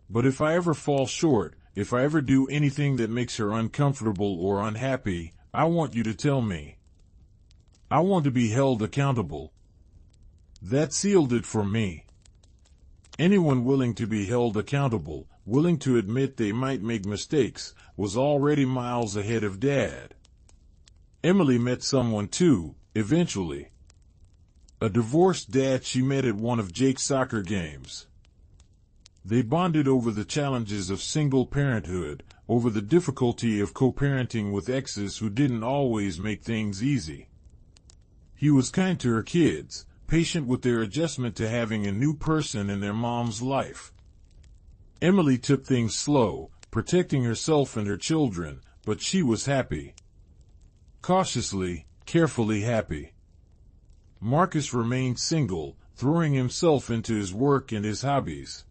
But if I ever fall short, if I ever do anything that makes her uncomfortable or unhappy, I want you to tell me. I want to be held accountable." That sealed it for me. Anyone willing to be held accountable, willing to admit they might make mistakes, was already miles ahead of Dad. Emily met someone too, eventually. A divorced dad she met at one of Jake's soccer games. They bonded over the challenges of single parenthood, over the difficulty of co-parenting with exes who didn't always make things easy. He was kind to her kids, patient with their adjustment to having a new person in their mom's life. Emily took things slow, protecting herself and her children, but she was happy. Cautiously, carefully happy. Marcus remained single, throwing himself into his work and his hobbies.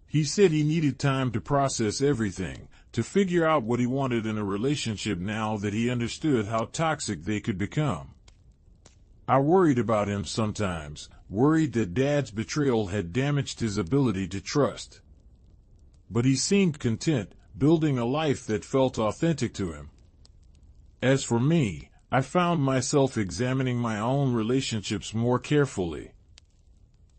He said he needed time to process everything, to figure out what he wanted in a relationship now that he understood how toxic they could become. I worried about him sometimes, worried that Dad's betrayal had damaged his ability to trust. But he seemed content, building a life that felt authentic to him. As for me, I found myself examining my own relationships more carefully.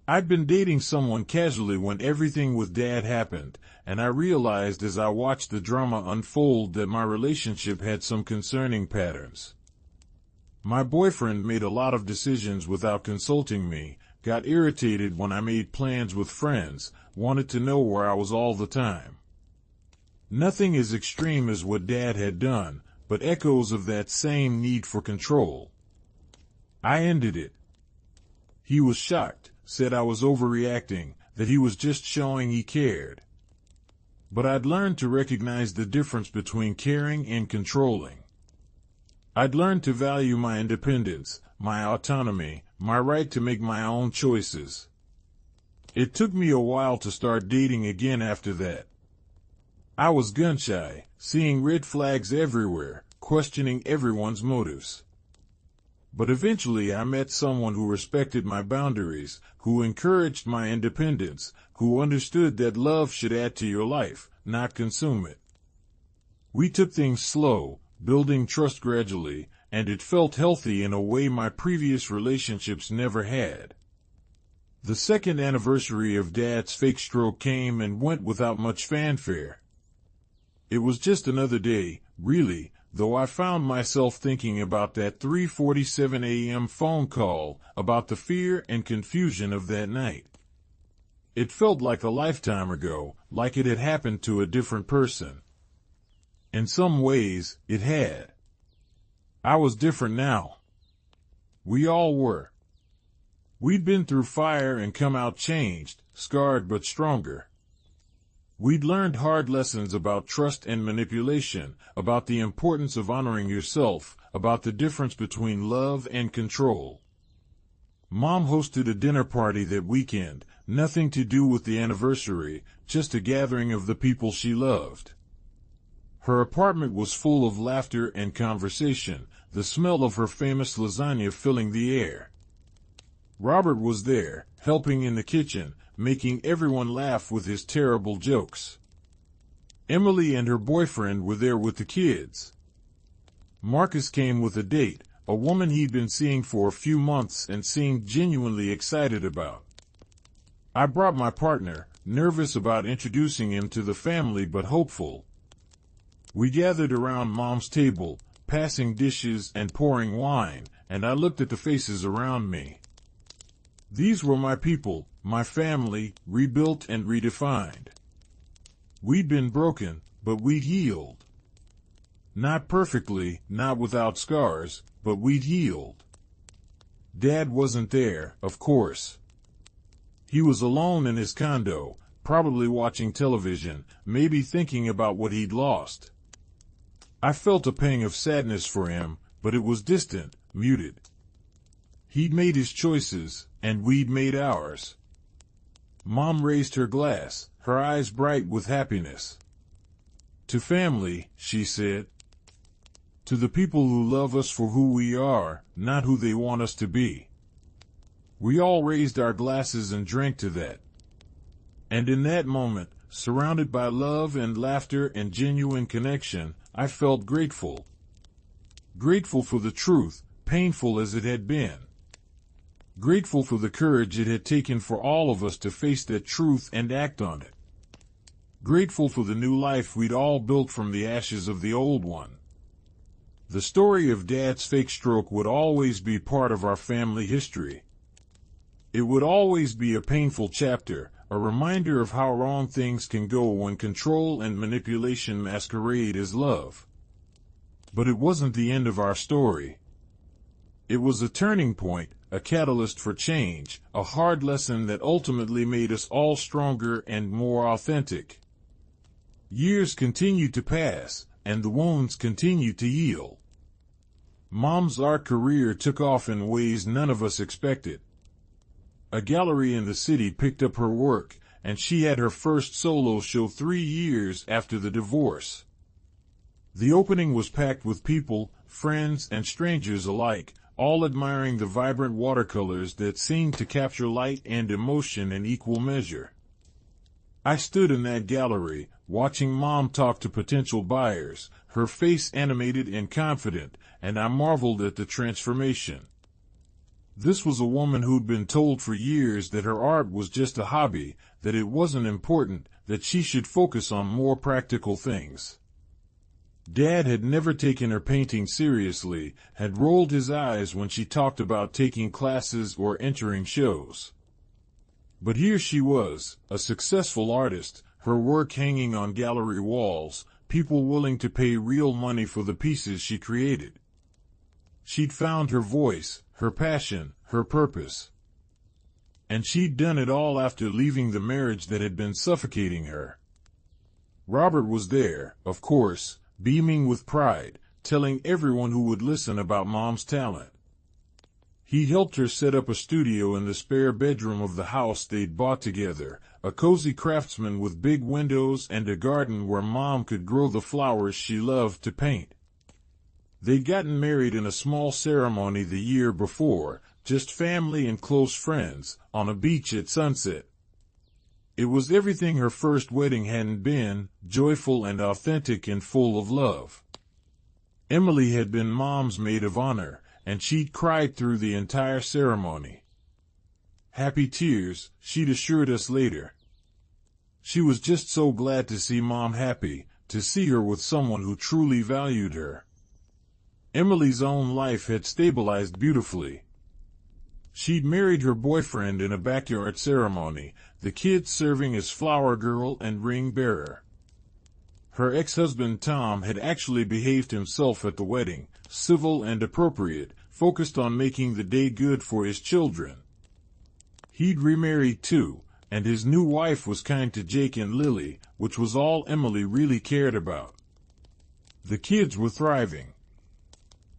I'd been dating someone casually when everything with Dad happened, and I realized as I watched the drama unfold that my relationship had some concerning patterns. My boyfriend made a lot of decisions without consulting me, got irritated when I made plans with friends, wanted to know where I was all the time. Nothing as extreme as what Dad had done, but echoes of that same need for control. I ended it. He was shocked, said I was overreacting, that he was just showing he cared. But I'd learned to recognize the difference between caring and controlling. I'd learned to value my independence, my autonomy, my right to make my own choices. It took me a while to start dating again after that. I was gun-shy, seeing red flags everywhere, questioning everyone's motives. But eventually I met someone who respected my boundaries, who encouraged my independence, who understood that love should add to your life, not consume it. We took things slow, building trust gradually, and it felt healthy in a way my previous relationships never had. The second anniversary of Dad's fake stroke came and went without much fanfare. It was just another day, really, though I found myself thinking about that 3:47 a.m. phone call, about the fear and confusion of that night. It felt like a lifetime ago, like it had happened to a different person. In some ways, it had. I was different now. We all were. We'd been through fire and come out changed, scarred but stronger. We'd learned hard lessons about trust and manipulation, about the importance of honoring yourself, about the difference between love and control. Mom hosted a dinner party that weekend, nothing to do with the anniversary, just a gathering of the people she loved. Her apartment was full of laughter and conversation, the smell of her famous lasagna filling the air. Robert was there, helping in the kitchen, making everyone laugh with his terrible jokes. Emily and her boyfriend were there with the kids. Marcus came with a date, a woman he'd been seeing for a few months and seemed genuinely excited about. I brought my partner, nervous about introducing him to the family but hopeful. We gathered around Mom's table, passing dishes and pouring wine, and I looked at the faces around me. These were my people, my family, rebuilt and redefined. We'd been broken, but we'd healed. Not perfectly, not without scars, but we'd healed. Dad wasn't there, of course. He was alone in his condo, probably watching television, maybe thinking about what he'd lost. I felt a pang of sadness for him, but it was distant, muted. He'd made his choices, and we'd made ours. Mom raised her glass, her eyes bright with happiness. To family, she said. To the people who love us for who we are, not who they want us to be. We all raised our glasses and drank to that. And in that moment, surrounded by love and laughter and genuine connection, I felt grateful. Grateful for the truth, painful as it had been. Grateful for the courage it had taken for all of us to face that truth and act on it. Grateful for the new life we'd all built from the ashes of the old one. The story of Dad's fake stroke would always be part of our family history. It would always be a painful chapter, a reminder of how wrong things can go when control and manipulation masquerade as love. But it wasn't the end of our story. It was a turning point, a catalyst for change, a hard lesson that ultimately made us all stronger and more authentic. Years continued to pass, and the wounds continued to heal. Mom's art career took off in ways none of us expected. A gallery in the city picked up her work, and she had her first solo show 3 years after the divorce. The opening was packed with people, friends and strangers alike, all admiring the vibrant watercolors that seemed to capture light and emotion in equal measure. I stood in that gallery, watching Mom talk to potential buyers, her face animated and confident, and I marveled at the transformation. This was a woman who'd been told for years that her art was just a hobby, that it wasn't important, that she should focus on more practical things. Dad had never taken her painting seriously, had rolled his eyes when she talked about taking classes or entering shows. But here she was, a successful artist, her work hanging on gallery walls, people willing to pay real money for the pieces she created. She'd found her voice, her passion, her purpose. And she'd done it all after leaving the marriage that had been suffocating her. Robert was there, of course, beaming with pride, telling everyone who would listen about Mom's talent. He helped her set up a studio in the spare bedroom of the house they'd bought together, a cozy craftsman with big windows and a garden where Mom could grow the flowers she loved to paint. They'd gotten married in a small ceremony the year before, just family and close friends, on a beach at sunset. It was everything her first wedding hadn't been, joyful and authentic and full of love. Emily had been Mom's maid of honor, and she'd cried through the entire ceremony. Happy tears, she'd assured us later. She was just so glad to see Mom happy, to see her with someone who truly valued her. Emily's own life had stabilized beautifully. She'd married her boyfriend in a backyard ceremony, the kids serving as flower girl and ring bearer. Her ex-husband Tom had actually behaved himself at the wedding, civil and appropriate, focused on making the day good for his children. He'd remarried too, and his new wife was kind to Jake and Lily, which was all Emily really cared about. The kids were thriving.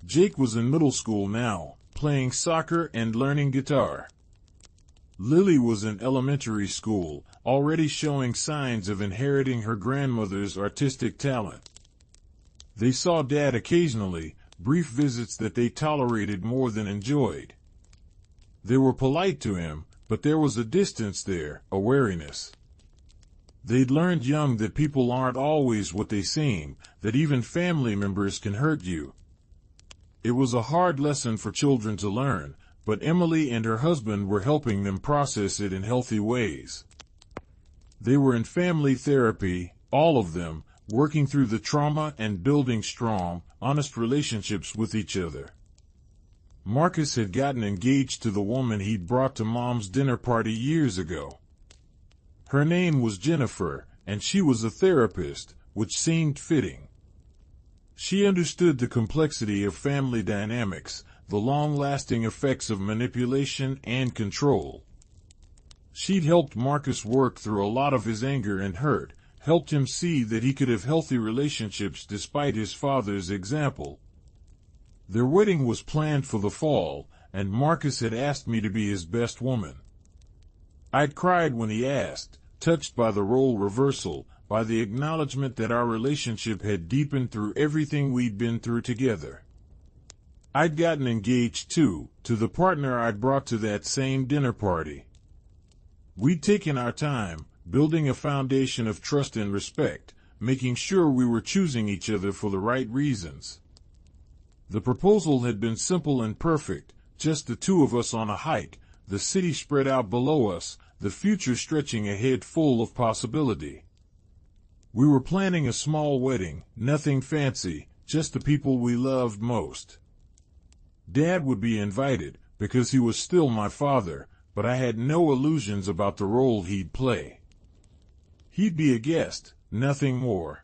Jake was in middle school now, playing soccer and learning guitar. Lily was in elementary school, already showing signs of inheriting her grandmother's artistic talent. They saw Dad occasionally, brief visits that they tolerated more than enjoyed. They were polite to him, but there was a distance there, a wariness. They'd learned young that people aren't always what they seem, that even family members can hurt you. It was a hard lesson for children to learn, but Emily and her husband were helping them process it in healthy ways. They were in family therapy, all of them, working through the trauma and building strong, honest relationships with each other. Marcus had gotten engaged to the woman he'd brought to Mom's dinner party years ago. Her name was Jennifer, and she was a therapist, which seemed fitting. She understood the complexity of family dynamics, the long-lasting effects of manipulation and control. She'd helped Marcus work through a lot of his anger and hurt, helped him see that he could have healthy relationships despite his father's example. Their wedding was planned for the fall, and Marcus had asked me to be his best woman. I'd cried when he asked, touched by the role reversal, by the acknowledgement that our relationship had deepened through everything we'd been through together. I'd gotten engaged too, to the partner I'd brought to that same dinner party. We'd taken our time, building a foundation of trust and respect, making sure we were choosing each other for the right reasons. The proposal had been simple and perfect, just the two of us on a hike, the city spread out below us, the future stretching ahead full of possibility. We were planning a small wedding, nothing fancy, just the people we loved most. Dad would be invited, because he was still my father, but I had no illusions about the role he'd play. He'd be a guest, nothing more.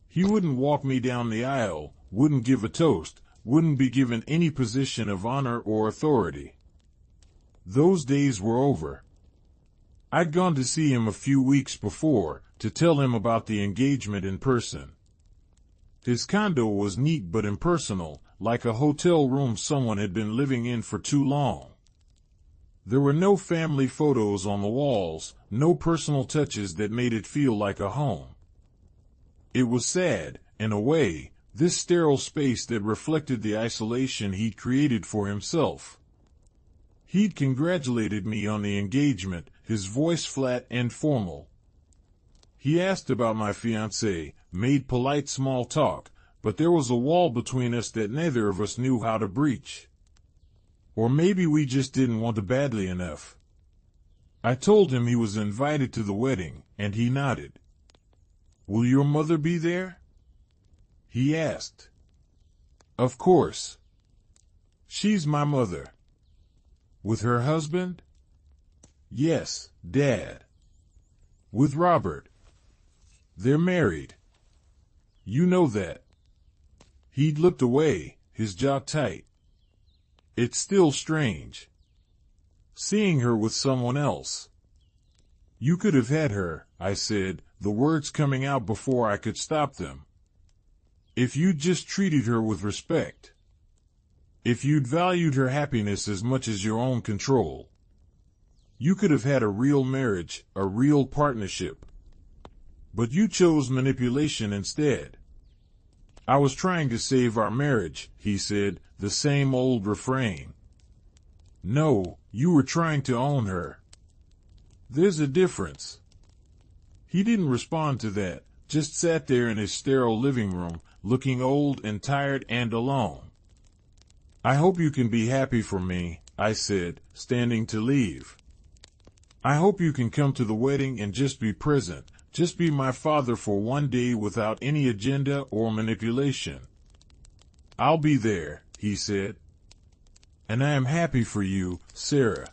He wouldn't walk me down the aisle, wouldn't give a toast, wouldn't be given any position of honor or authority. Those days were over. I'd gone to see him a few weeks before, to tell him about the engagement in person. His condo was neat but impersonal, like a hotel room someone had been living in for too long. There were no family photos on the walls, no personal touches that made it feel like a home. It was sad, in a way, this sterile space that reflected the isolation he'd created for himself. He'd congratulated me on the engagement, his voice flat and formal. He asked about my fiancée, made polite small talk, but there was a wall between us that neither of us knew how to breach. Or maybe we just didn't want it badly enough. I told him he was invited to the wedding, and he nodded. "Will your mother be there?" he asked. "Of course. She's my mother." "With her husband?" "Yes, Dad." "With Robert. They're married. You know that." He'd looked away, his jaw tight. "It's still strange. Seeing her with someone else." "You could have had her," I said, the words coming out before I could stop them. "If you'd just treated her with respect. If you'd valued her happiness as much as your own control. You could have had a real marriage, a real partnership. But you chose manipulation instead." "I was trying to save our marriage," he said, the same old refrain. "No, you were trying to own her. There's a difference." He didn't respond to that, just sat there in his sterile living room, looking old and tired and alone. "I hope you can be happy for me," I said, standing to leave. I hope you can come to the wedding and just be present, just be my father for one day without any agenda or manipulation. I'll be there, he said. And I am happy for you, Sarah.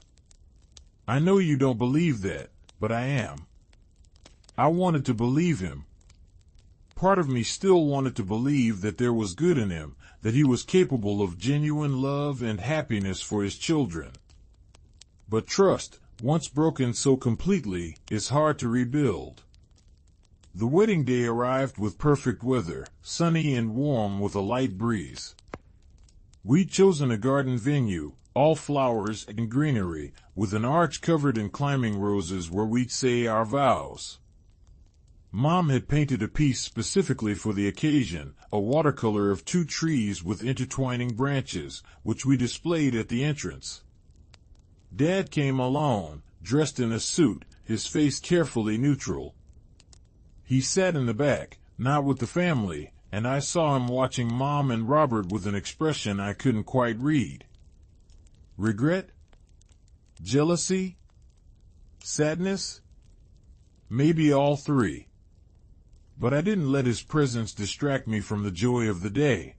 I know you don't believe that, but I am. I wanted to believe him. Part of me still wanted to believe that there was good in him, that he was capable of genuine love and happiness for his children. But trust, once broken so completely, is hard to rebuild. The wedding day arrived with perfect weather, sunny and warm with a light breeze. We'd chosen a garden venue, all flowers and greenery, with an arch covered in climbing roses where we'd say our vows. Mom had painted a piece specifically for the occasion, a watercolor of 2 trees with intertwining branches, which we displayed at the entrance. Dad came alone, dressed in a suit, his face carefully neutral. He sat in the back, not with the family, and I saw him watching Mom and Robert with an expression I couldn't quite read. Regret? Jealousy? Sadness? Maybe all 3. But I didn't let his presence distract me from the joy of the day.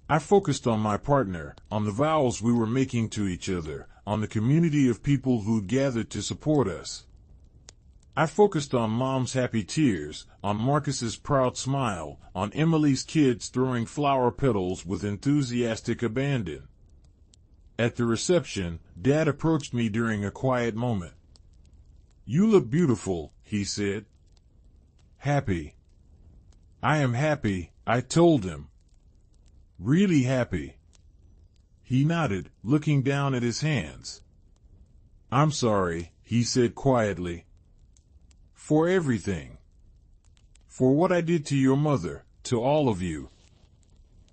I focused on my partner, on the vows we were making to each other, on the community of people who'd gathered to support us. I focused on Mom's happy tears, on Marcus's proud smile, on Emily's kids throwing flower petals with enthusiastic abandon. At the reception, Dad approached me during a quiet moment. "You look beautiful," he said. "Happy." "I am happy," I told him. "Really happy." He nodded, looking down at his hands. "I'm sorry," he said quietly. "For everything. For what I did to your mother, to all of you.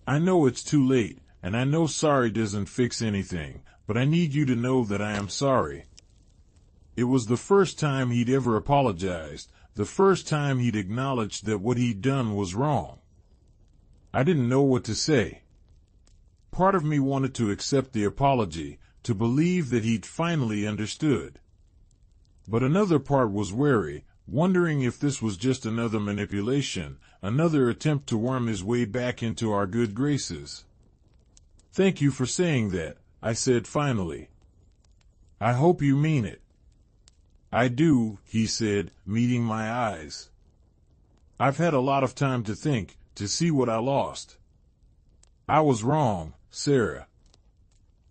I know it's too late, and I know sorry doesn't fix anything, but I need you to know that I am sorry." It was the first time he'd ever apologized, the first time he'd acknowledged that what he'd done was wrong. I didn't know what to say. Part of me wanted to accept the apology, to believe that he'd finally understood. But another part was wary, wondering if this was just another manipulation, another attempt to worm his way back into our good graces. "Thank you for saying that," I said finally. "I hope you mean it." "I do," he said, meeting my eyes. "I've had a lot of time to think, to see what I lost. I was wrong, Sarah.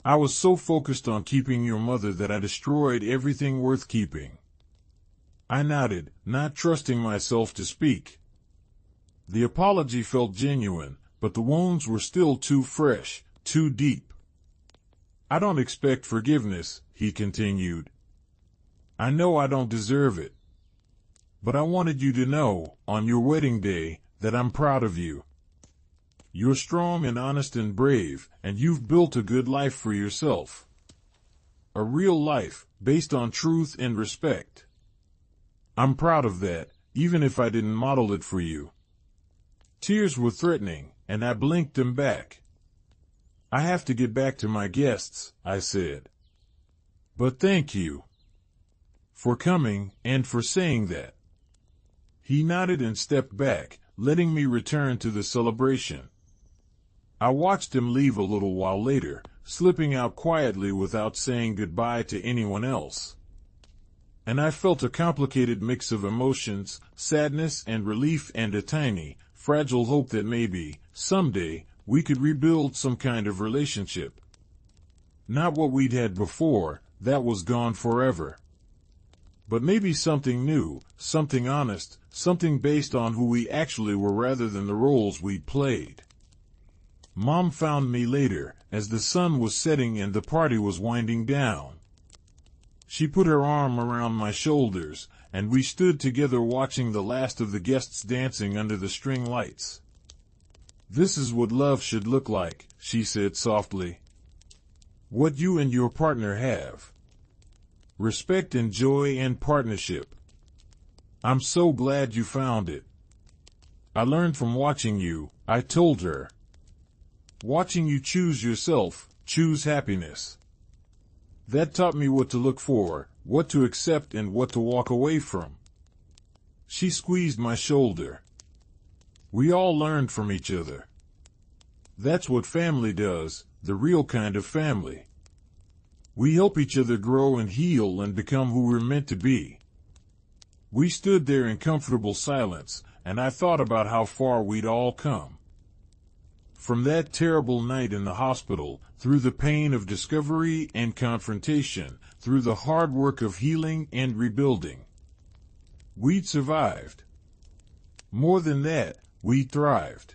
I was so focused on keeping your mother that I destroyed everything worth keeping." I nodded, not trusting myself to speak. The apology felt genuine, but the wounds were still too fresh, too deep. "I don't expect forgiveness," he continued. "I know I don't deserve it. But I wanted you to know, on your wedding day, that I'm proud of you. You're strong and honest and brave, and you've built a good life for yourself. A real life, based on truth and respect. I'm proud of that, even if I didn't model it for you." Tears were threatening, and I blinked them back. "I have to get back to my guests," I said. "But thank you for coming, and for saying that." He nodded and stepped back, letting me return to the celebration. I watched him leave a little while later, slipping out quietly without saying goodbye to anyone else. And I felt a complicated mix of emotions, sadness and relief, and a tiny, fragile hope that maybe, someday, we could rebuild some kind of relationship. Not what we'd had before, that was gone forever. But maybe something new, something honest, something based on who we actually were rather than the roles we'd played. Mom found me later, as the sun was setting and the party was winding down. She put her arm around my shoulders, and we stood together watching the last of the guests dancing under the string lights. "This is what love should look like," she said softly. "What you and your partner have. Respect and joy and partnership. I'm so glad you found it. I learned from watching you," I told her. "Watching you choose yourself, choose happiness. That taught me what to look for, what to accept, and what to walk away from. She squeezed my shoulder. We all learned from each other. That's what family does, the real kind of family. We help each other grow and heal and become who we're meant to be. We stood there in comfortable silence, and I thought about how far we'd all come. From that terrible night in the hospital, through the pain of discovery and confrontation, through the hard work of healing and rebuilding. We'd survived. More than that, we thrived.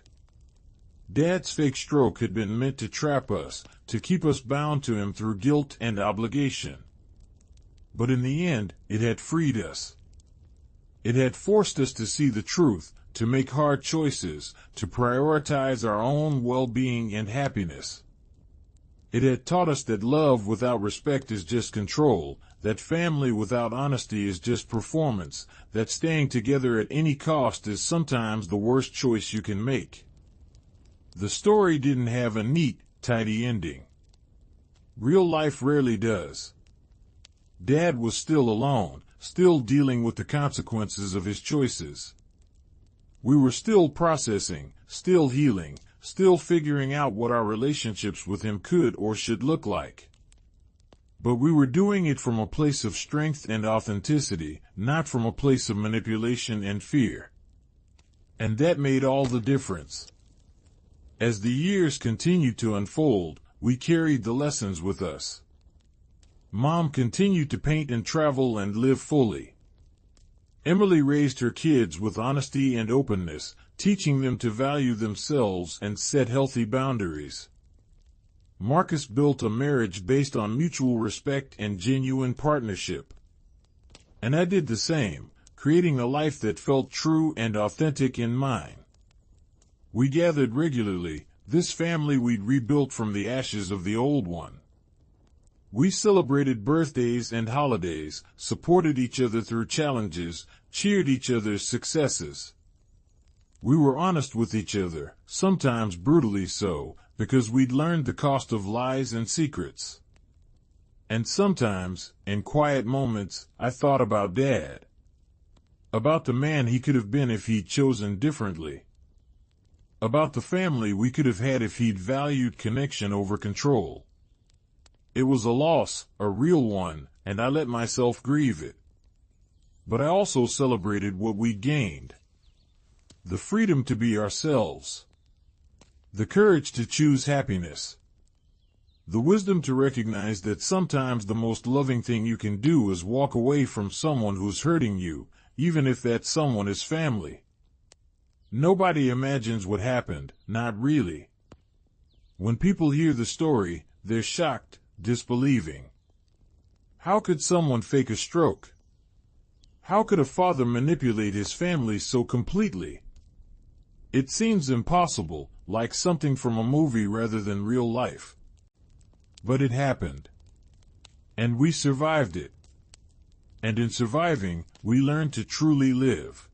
Dad's fake stroke had been meant to trap us, to keep us bound to him through guilt and obligation. But in the end, it had freed us. It had forced us to see the truth, to make hard choices, to prioritize our own well-being and happiness. It had taught us that love without respect is just control, that family without honesty is just performance, that staying together at any cost is sometimes the worst choice you can make. The story didn't have a neat, tidy ending. Real life rarely does. Dad was still alone, still dealing with the consequences of his choices. We were still processing, still healing, still figuring out what our relationships with him could or should look like. But we were doing it from a place of strength and authenticity, not from a place of manipulation and fear. And that made all the difference. As the years continued to unfold, we carried the lessons with us. Mom continued to paint and travel and live fully. Emily raised her kids with honesty and openness, teaching them to value themselves and set healthy boundaries. Marcus built a marriage based on mutual respect and genuine partnership. And I did the same, creating a life that felt true and authentic in mine. We gathered regularly, this family we'd rebuilt from the ashes of the old one. We celebrated birthdays and holidays, supported each other through challenges, cheered each other's successes. We were honest with each other, sometimes brutally so, because we'd learned the cost of lies and secrets. And sometimes, in quiet moments, I thought about Dad. About the man he could have been if he'd chosen differently. About the family we could have had if he'd valued connection over control. It was a loss, a real one, and I let myself grieve it. But I also celebrated what we'd gained. The freedom to be ourselves. The courage to choose happiness. The wisdom to recognize that sometimes the most loving thing you can do is walk away from someone who's hurting you, even if that someone is family. Nobody imagines what happened, not really. When people hear the story, they're shocked, disbelieving. How could someone fake a stroke? How could a father manipulate his family so completely? It seems impossible, like something from a movie rather than real life. But it happened. And we survived it. And in surviving, we learned to truly live.